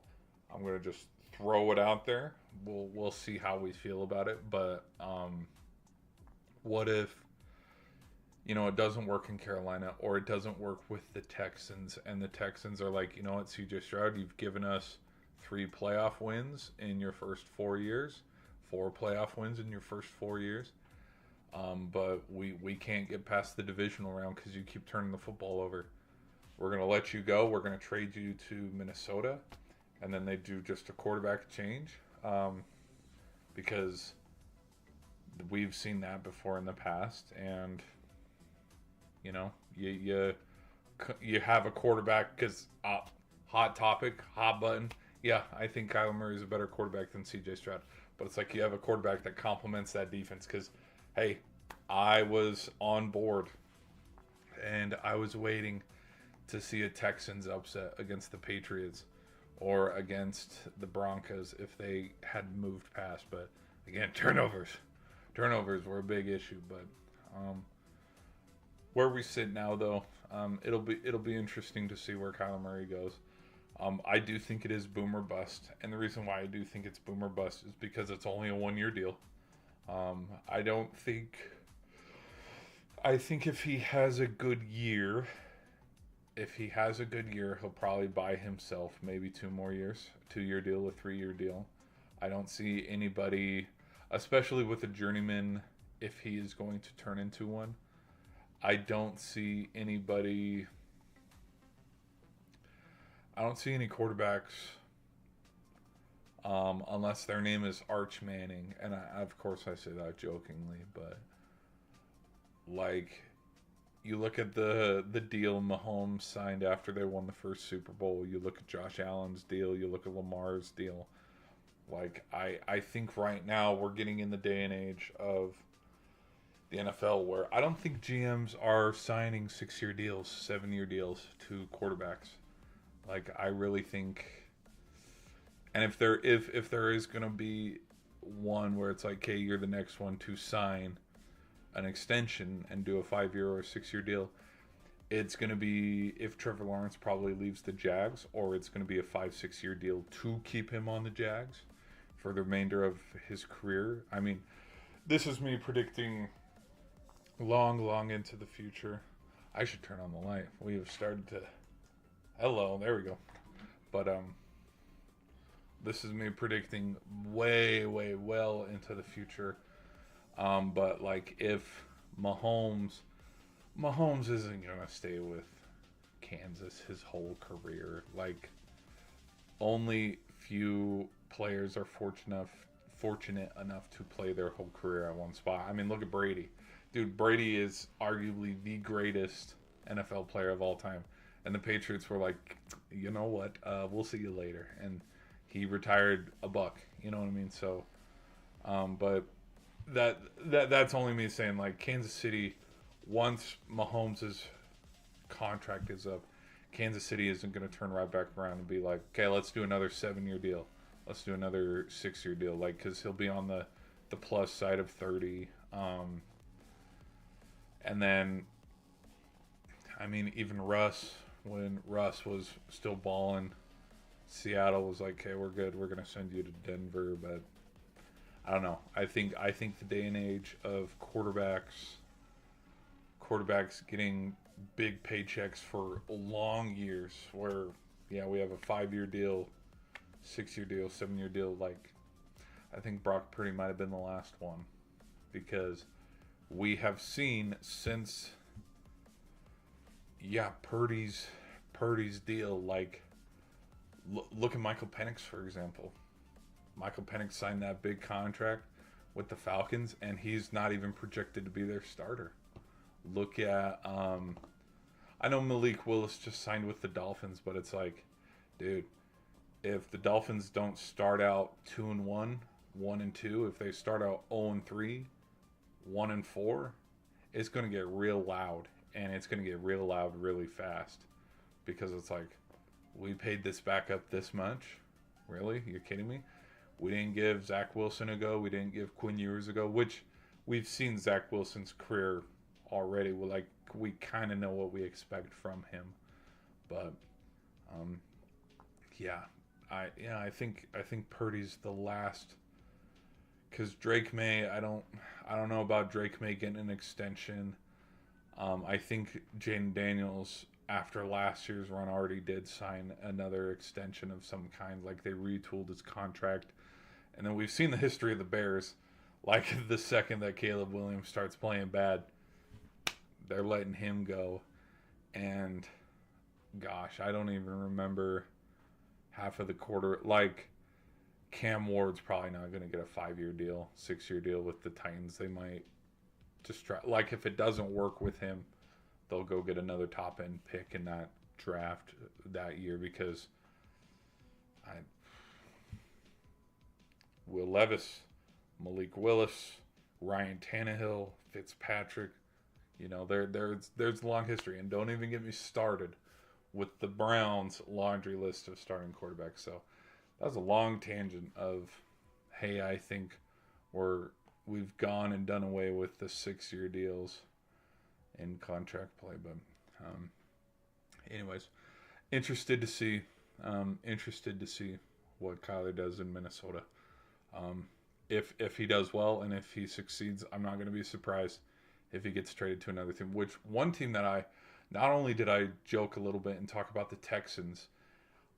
Speaker 1: I'm gonna just throw it out there. We'll see how we feel about it. But what if it doesn't work in Carolina, or it doesn't work with the Texans, and the Texans are like, you know what, CJ Stroud, you've given us 3 playoff wins in your first 4 years, 4 playoff wins in your first 4 years, but we can't get past the divisional round because you keep turning the football over. We're going to let you go. We're going to trade you to Minnesota. And then they do just a quarterback change, because we've seen that before in the past. And, you have a quarterback because hot topic, hot button. Yeah, I think Kyler Murray is a better quarterback than CJ Stroud. But it's like you have a quarterback that complements that defense because, hey, I was on board and I was waiting to see a Texans upset against the Patriots or against the Broncos if they had moved past. But again, turnovers were a big issue. But where we sit now, though, it'll be interesting to see where Kyler Murray goes. I do think it is boom or bust, and the reason why I do think it's boom or bust is because it's only a 1-year deal. I think if he has a good year, he'll probably buy himself maybe 2 more years, 2-year deal, a 3-year deal. I don't see anybody, especially with a journeyman, if he is going to turn into one. I don't see any quarterbacks, unless their name is Arch Manning, and of course I say that jokingly, but like, you look at the deal Mahomes signed after they won the first Super Bowl, you look at Josh Allen's deal, you look at Lamar's deal. Like, I think right now we're getting in the day and age of the NFL where I don't think GMs are signing 6-year deals, 7-year deals to quarterbacks. Like, I really think, and if there is going to be one where it's like, hey, you're the next one to sign an extension and do a 5-year or a 6-year deal, it's going to be if Trevor Lawrence probably leaves the Jags, or it's going to be a 5-6-year deal to keep him on the Jags for the remainder of his career. I mean, this is me predicting long into the future. I should turn on the light. We have started to... Hello, there we go. But this is me predicting way well into the future. But like, if Mahomes isn't gonna stay with Kansas his whole career. Like, only few players are fortunate enough to play their whole career at one spot. I mean, look at Brady. Dude, Brady is arguably the greatest NFL player of all time. And the Patriots were like, you know what? We'll see you later. And he retired a buck. You know what I mean? So, but that's only me saying, like, Kansas City, once Mahomes' contract is up, Kansas City isn't going to turn right back around and be like, okay, let's do another 7-year deal. Let's do another 6-year deal. Like, because he'll be on the plus side of 30. And then, I mean, even Russ, when Russ was still balling, Seattle was like, okay, we're good. We're going to send you to Denver. But I don't know. I think the day and age of quarterbacks getting big paychecks for long years, where, yeah, we have a 5-year deal, 6-year deal, 7-year deal. Like, I think Brock Purdy might have been the last one, because we have seen since, Purdy's deal, like, look at Michael Penix, for example. Michael Penix signed that big contract with the Falcons, and he's not even projected to be their starter. Look at, I know Malik Willis just signed with the Dolphins, but it's like, dude, if the Dolphins don't start out 2-1, 1-2, if they start out 0-3, 1-4, it's going to get real loud, and it's going to get real loud really fast, because it's like, we paid this backup this much? Really? You're kidding me? We didn't give Zach Wilson a go. We didn't give Quinn Ewers a go, which we've seen Zach Wilson's career already. We kind of know what we expect from him, but um, yeah, I think Purdy's the last. Because Drake May, I don't know about Drake May getting an extension. I think Jaden Daniels, after last year's run, already did sign another extension of some kind. Like they retooled his contract, and then we've seen the history of the Bears. Like the second that Caleb Williams starts playing bad, they're letting him go. And gosh, I don't even remember half of the quarter. Like Cam Ward's probably not going to get a 5-year deal, 6-year deal with the Titans. They might just try. Like if it doesn't work with him, they'll go get another top end pick in that draft that year because I Will Levis, Malik Willis, Ryan Tannehill, Fitzpatrick. There's a long history, and don't even get me started with the Browns' laundry list of starting quarterbacks. So that was a long tangent of, hey, I think we've gone and done away with the 6-year deals in contract play. But anyways, interested to see what Kyler does in Minnesota. If he does well and if he succeeds, I'm not going to be surprised if he gets traded to another team. Which one team that not only did I joke a little bit and talk about the Texans,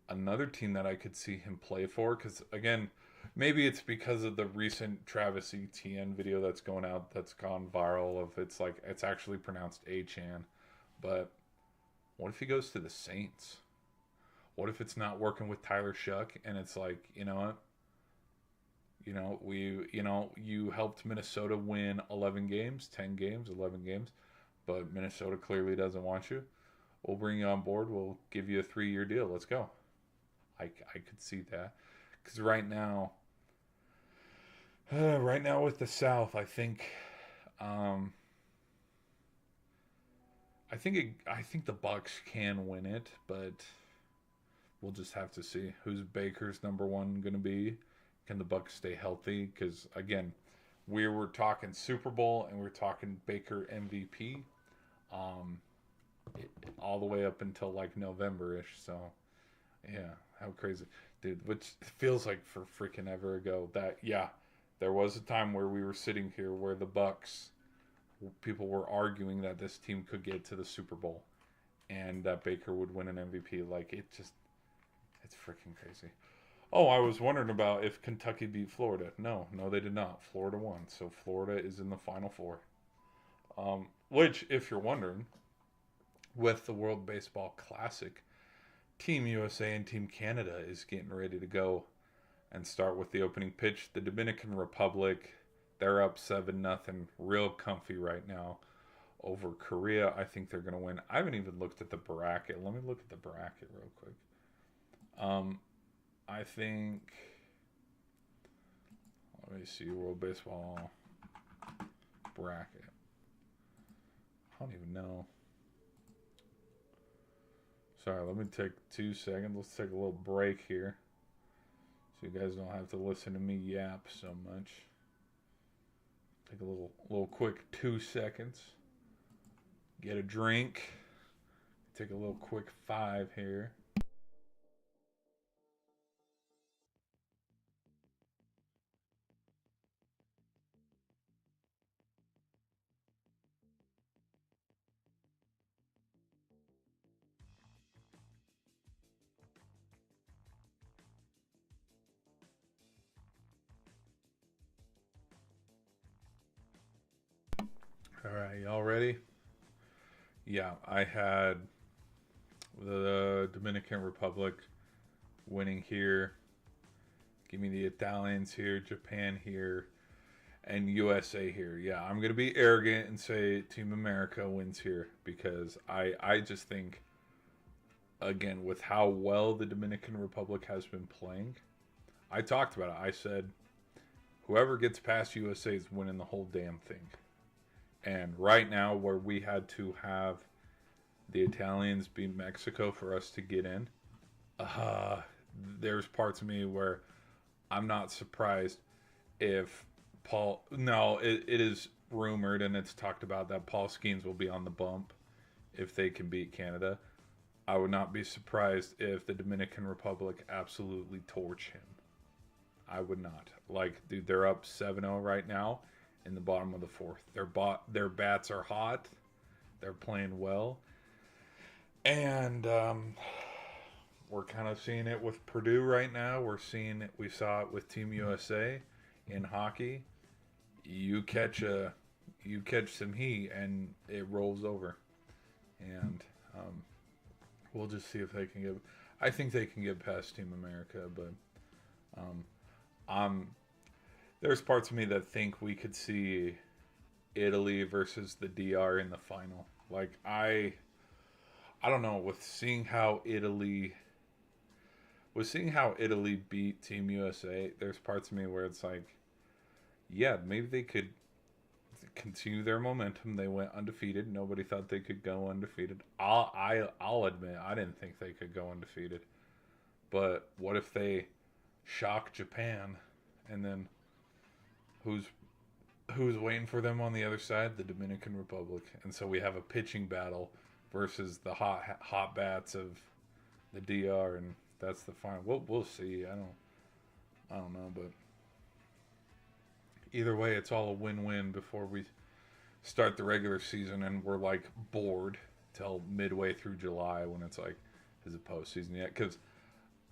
Speaker 1: another team that I could see him play for, because again, maybe it's because of the recent Travis Etienne video that's going out, that's gone viral, of it's actually pronounced Achan. But what if he goes to the Saints? What if it's not working with Tyler Shuck and it's like, you know what? You helped Minnesota win 11 games, 10 games, 11 games, but Minnesota clearly doesn't want you. We'll bring you on board. We'll give you a 3-year deal. Let's go. I could see that, because right now with the South, I think the Bucks can win it, but we'll just have to see who's Baker's number one going to be. Can the Bucks stay healthy? Because again, we were talking Super Bowl and we're talking Baker MVP, all the way up until like November-ish. So yeah, how crazy, dude! Which feels like for freaking ever ago. That there was a time where we were sitting here where the Bucks, people were arguing that this team could get to the Super Bowl, and that Baker would win an MVP. Like it's freaking crazy. Oh, I was wondering about if Kentucky beat Florida. No, they did not. Florida won, so Florida is in the Final Four. Which, if you're wondering, with the World Baseball Classic, Team USA and Team Canada is getting ready to go and start with the opening pitch. The Dominican Republic, they're up 7-0, real comfy right now over Korea. I think they're going to win. I haven't even looked at the bracket. Let me look at the bracket real quick. I think, let me see, World Baseball bracket. I don't even know. Sorry, let me take 2 seconds. Let's take a little break here, so you guys don't have to listen to me yap so much. Take a little quick 2 seconds. Get a drink. Take a little quick 5 here. All right, y'all ready? Yeah, I had the Dominican Republic winning here. Give me the Italians here, Japan here, and USA here. Yeah, I'm going to be arrogant and say Team America wins here, because I just think, again, with how well the Dominican Republic has been playing, I talked about it. I said, whoever gets past USA is winning the whole damn thing. And right now, where we had to have the Italians beat Mexico for us to get in, there's parts of me where I'm not surprised if Paul... No, it is rumored and it's talked about that Paul Skeens will be on the bump if they can beat Canada. I would not be surprised if the Dominican Republic absolutely torch him. I would not. Like, dude, they're up 7-0 right now in the bottom of the fourth. Their bats are hot. They're playing well. And we're kind of seeing it with Purdue right now. We saw it with Team USA in hockey. You catch some heat and it rolls over. And we'll just see if they can get. I think they can get past Team America, but there's parts of me that think we could see Italy versus the DR in the final. Like I don't know, with seeing how Italy beat Team USA, there's parts of me where it's like, yeah, maybe they could continue their momentum. They went undefeated. Nobody thought they could go undefeated. I'll admit I didn't think they could go undefeated. But what if they shock Japan, and then who's waiting for them on the other side? The Dominican Republic. And so we have a pitching battle versus the hot bats of the DR, and that's the final. We'll see. I don't know, but either way, it's all a win-win before we start the regular season, and we're like bored till midway through July when it's like, is it postseason yet? Because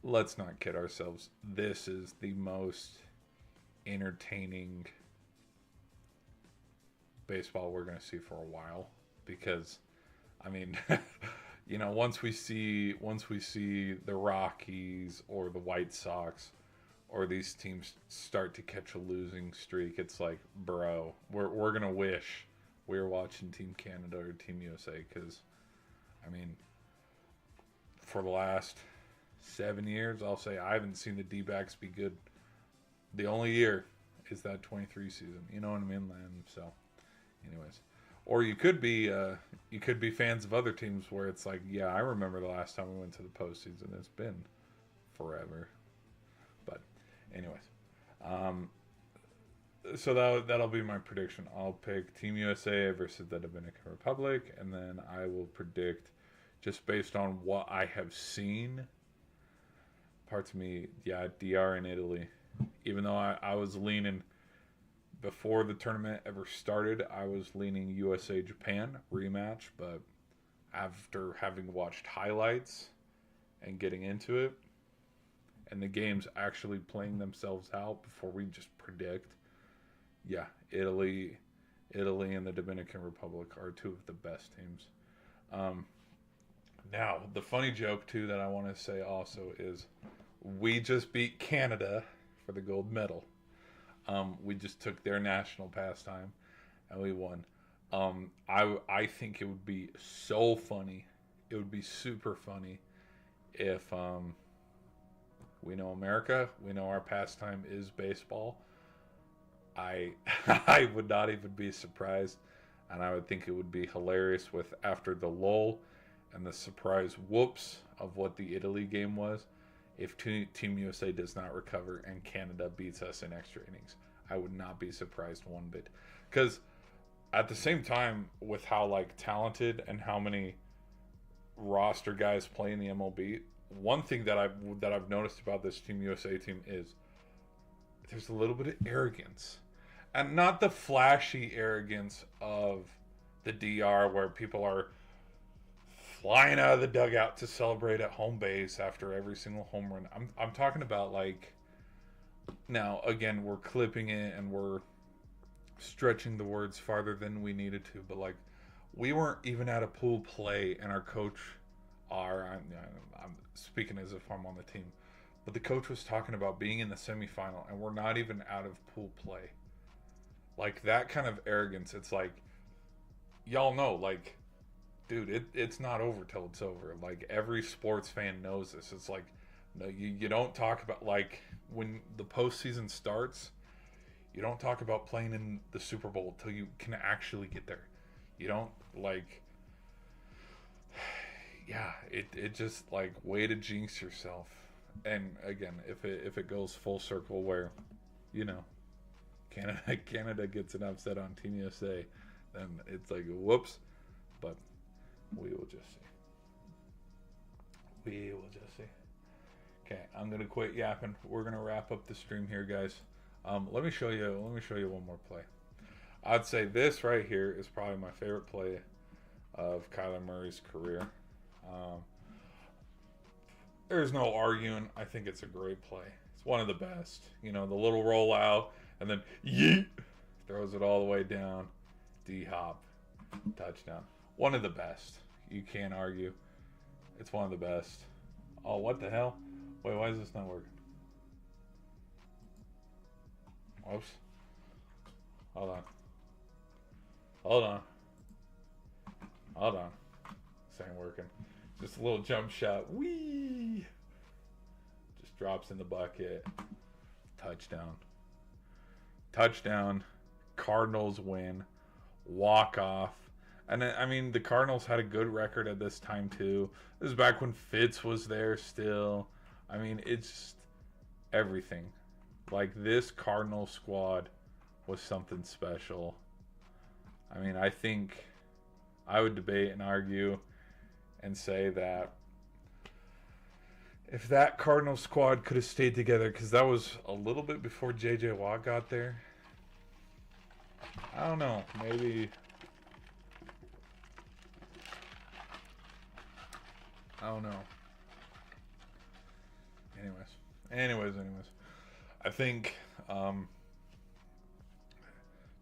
Speaker 1: let's not kid ourselves. This is the most entertaining baseball we're going to see for a while, because I mean, you know, once we see the Rockies or the White Sox or these teams start to catch a losing streak, it's like, bro, we're going to wish we were watching Team Canada or Team USA, because I mean, for the last 7 years, I'll say I haven't seen the D-backs be good. The only year is that 23 season. You know what I mean? And so, anyways, or you could be fans of other teams where it's like, yeah, I remember the last time we went to the postseason. It's been forever. But, anyways, so that'll be my prediction. I'll pick Team USA versus the Dominican Republic, and then I will predict, just based on what I have seen, parts of me, yeah, DR and Italy. Even though I was leaning, before the tournament ever started, I was leaning USA-Japan rematch, but after having watched highlights and getting into it, and the games actually playing themselves out before we just predict, yeah, Italy and the Dominican Republic are two of the best teams. Now, the funny joke, too, that I want to say also is we just beat Canada for the gold medal. We just took their national pastime and we won. I think it would be so funny. It would be super funny if we know America, we know our pastime is baseball. I would not even be surprised, and I would think it would be hilarious with after the lull and the surprise whoops of what the Italy game was, if Team USA does not recover and Canada beats us in extra innings. I would not be surprised one bit. Because at the same time, with how like talented and how many roster guys play in the MLB, one thing that I've noticed about this Team USA team is there's a little bit of arrogance. And not the flashy arrogance of the DR where people are flying out of the dugout to celebrate at home base after every single home run. I'm talking about, like, now again, we're clipping it and we're stretching the words farther than we needed to, but like, we weren't even at a pool play, and our coach, I'm speaking as if I'm on the team, but the coach was talking about being in the semifinal, and we're not even out of pool play. Like, that kind of arrogance, it's like, y'all know, like, dude, it's not over till it's over. Like, every sports fan knows this. It's like, no, you don't talk about, like, when the postseason starts, you don't talk about playing in the Super Bowl till you can actually get there. You don't, like, yeah, it just, like, way to jinx yourself. And again, if it goes full circle where, you know, Canada gets an upset on Team USA, then it's like whoops. But we will just see. We will just see. Okay, I'm gonna quit yapping. We're gonna wrap up the stream here, guys. Let me show you. Let me show you one more play. I'd say this right here is probably my favorite play of Kyler Murray's career. There's no arguing. I think it's a great play. It's one of the best. You know, the little rollout and then yeet, throws it all the way down. D-hop, touchdown. One of the best. You can't argue. It's one of the best. Oh, what the hell? Wait, why is this not working? Whoops. Hold on. Hold on. Hold on. This ain't working. Just a little jump shot. Whee! Just drops in the bucket. Touchdown. Touchdown. Cardinals win. Walk off. And then, I mean, the Cardinals had a good record at this time too. This is back when Fitz was there still. I mean, it's everything. Like, this Cardinal squad was something special. I mean, I think I would debate and argue and say that if that Cardinal squad could have stayed together, because that was a little bit before J.J. Watt got there. I don't know. Maybe... I don't know. Anyways. I think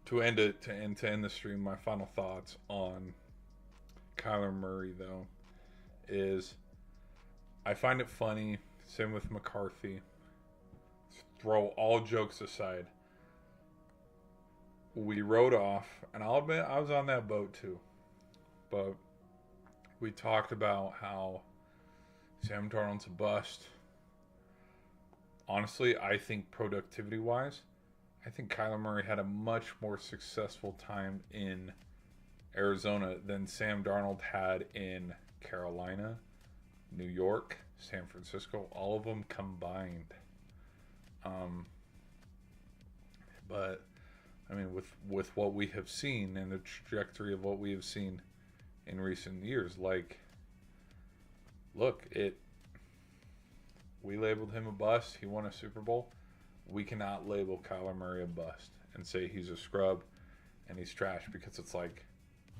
Speaker 1: to end the stream, my final thoughts on Kyler Murray though is I find it funny. Same with McCarthy. Throw all jokes aside. We rode off, and I'll admit I was on that boat too, but we talked about how Sam Darnold's a bust. Honestly, I think productivity-wise, I think Kyler Murray had a much more successful time in Arizona than Sam Darnold had in Carolina, New York, San Francisco, all of them combined. But, I mean, with what we have seen and the trajectory of what we have seen in recent years, like, look, we labeled him a bust. He won a Super Bowl. We cannot label Kyler Murray a bust and say he's a scrub and he's trash, because it's like,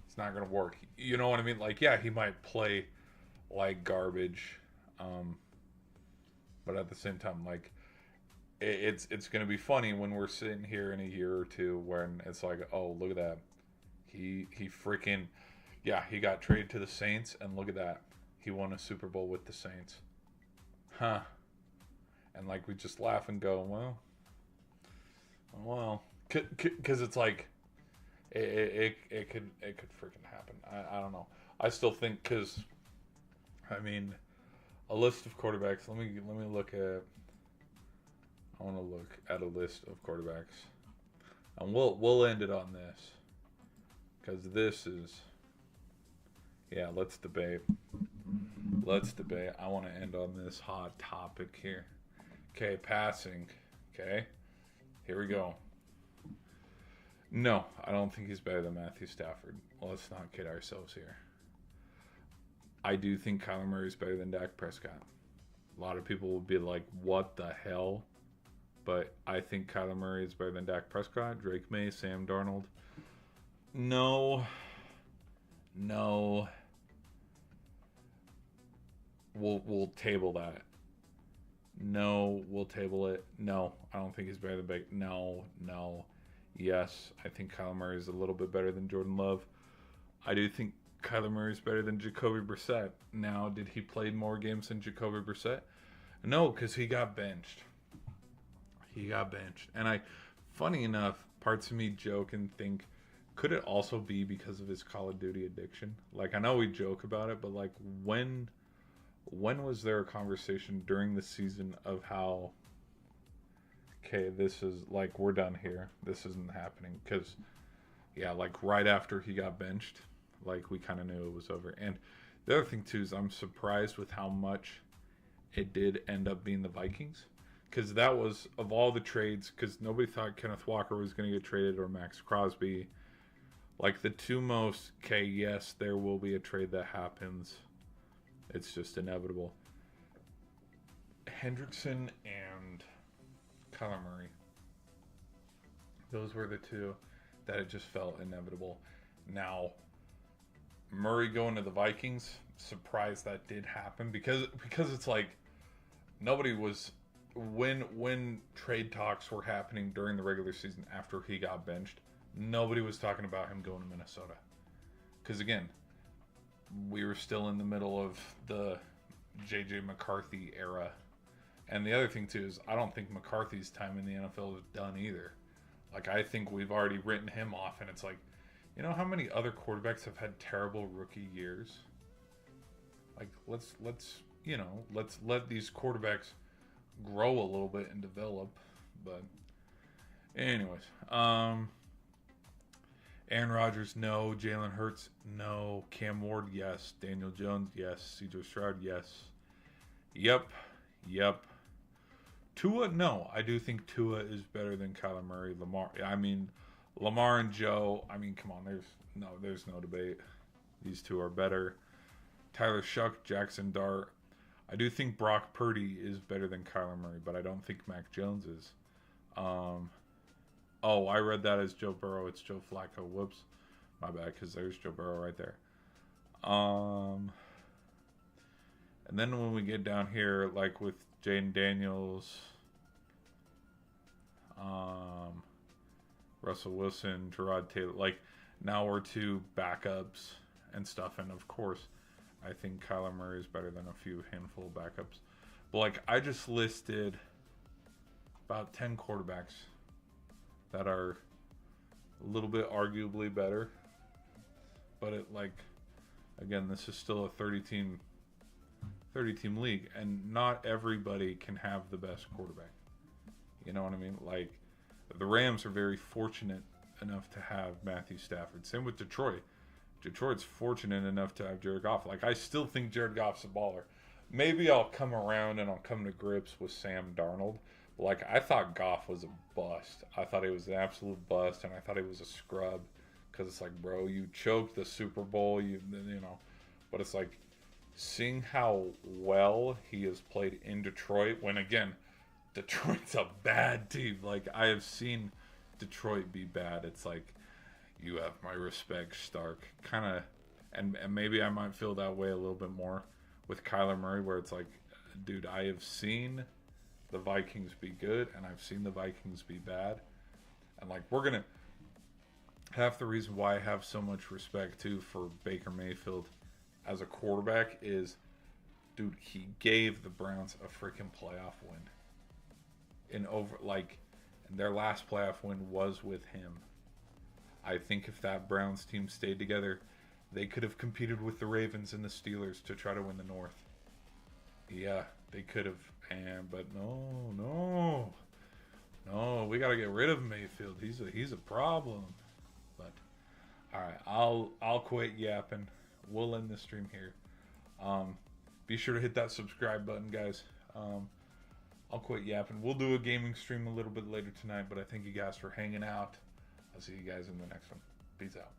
Speaker 1: it's not going to work. You know what I mean? Like, yeah, he might play like garbage, but at the same time, like, it's going to be funny when we're sitting here in a year or two when it's like, oh, look at that. He freaking, yeah, he got traded to the Saints, and look at that. He won a Super Bowl with the Saints. Huh. And, like, we just laugh and go, well, because it's like, it could freaking happen. I don't know. I still think, because, I mean, a list of quarterbacks. Let me look at. I want to look at a list of quarterbacks, and we'll end it on this, because this is. Yeah, let's debate. I want to end on this hot topic here. Okay, passing. Okay, here we go. No, I don't think he's better than Matthew Stafford. Let's not kid ourselves here. I do think Kyler Murray is better than Dak Prescott. A lot of people will be like, what the hell? But I think Kyler Murray is better than Dak Prescott, Drake May, Sam Darnold. No. We'll table that. No, we'll table it. No, I don't think he's better than Baker. No. Yes, I think Kyler Murray is a little bit better than Jordan Love. I do think Kyler Murray is better than Jacoby Brissett. Now, did he play more games than Jacoby Brissett? No, because he got benched. And funny enough, parts of me joke and think, could it also be because of his Call of Duty addiction? Like, I know we joke about it, but like, when was there a conversation during the season of how, okay, this is like, we're done here, this isn't happening? Because, yeah, like right after he got benched, like we kind of knew it was over. And the other thing too is I'm surprised with how much it did end up being the Vikings. because that was, of all the trades, because nobody thought Kenneth Walker was going to get traded or Max Crosby. Like the two most, okay, yes, there will be a trade that happens. It's just inevitable. Hendrickson and Kyler Murray. Those were the two that it just felt inevitable. Now, Murray going to the Vikings, surprised that did happen because it's like nobody was when trade talks were happening during the regular season after he got benched, nobody was talking about him going to Minnesota. Because again, we were still in the middle of the JJ McCarthy era. And the other thing too is I don't think McCarthy's time in the NFL is done either. Like I think we've already written him off, and it's like, you know how many other quarterbacks have had terrible rookie years? Like let's let these quarterbacks grow a little bit and develop. But anyways, Aaron Rodgers, no. Jalen Hurts, no. Cam Ward, yes. Daniel Jones, yes. CJ Stroud, yes. Yep. Tua, no. I do think Tua is better than Kyler Murray. Lamar and Joe, come on, there's no debate. These two are better. Tyler Shuck, Jackson Dart. I do think Brock Purdy is better than Kyler Murray, but I don't think Mac Jones is. I read that as Joe Burrow. It's Joe Flacco. Whoops. My bad, because there's Joe Burrow right there. And then when we get down here, like with Jaden Daniels, Russell Wilson, Gerard Taylor, like now we're to backups and stuff. And of course, I think Kyler Murray is better than a few handful of backups. But like I just listed about 10 quarterbacks that are a little bit arguably better. But again, this is still a 30-team league, and not everybody can have the best quarterback. You know what I mean? Like, the Rams are very fortunate enough to have Matthew Stafford. Same with Detroit. Detroit's fortunate enough to have Jared Goff. Like, I still think Jared Goff's a baller. Maybe I'll come around and I'll come to grips with Sam Darnold. But, like, I thought Goff was a bust. I thought he was an absolute bust, and I thought he was a scrub. Because it's like, bro, you choked the Super Bowl, But it's like, seeing how well he has played in Detroit, when, again, Detroit's a bad team. Like, I have seen Detroit be bad. It's like, you have my respect, Stark. Kind of, and maybe I might feel that way a little bit more with Kyler Murray, where it's like, dude, I have seen the Vikings be good, and I've seen the Vikings be bad. And, like, we're going to, half the reason why I have so much respect, too, for Baker Mayfield as a quarterback is, dude, he gave the Browns a freaking playoff win. And their last playoff win was with him. I think if that Browns team stayed together, they could have competed with the Ravens and the Steelers to try to win the North. Yeah, they could have. But no, we got to get rid of Mayfield. He's a problem. But all right, I'll quit yapping. We'll end the stream here. Be sure to hit that subscribe button, guys. I'll quit yapping. We'll do a gaming stream a little bit later tonight, but I thank you guys for hanging out. I'll see you guys in the next one. Peace out.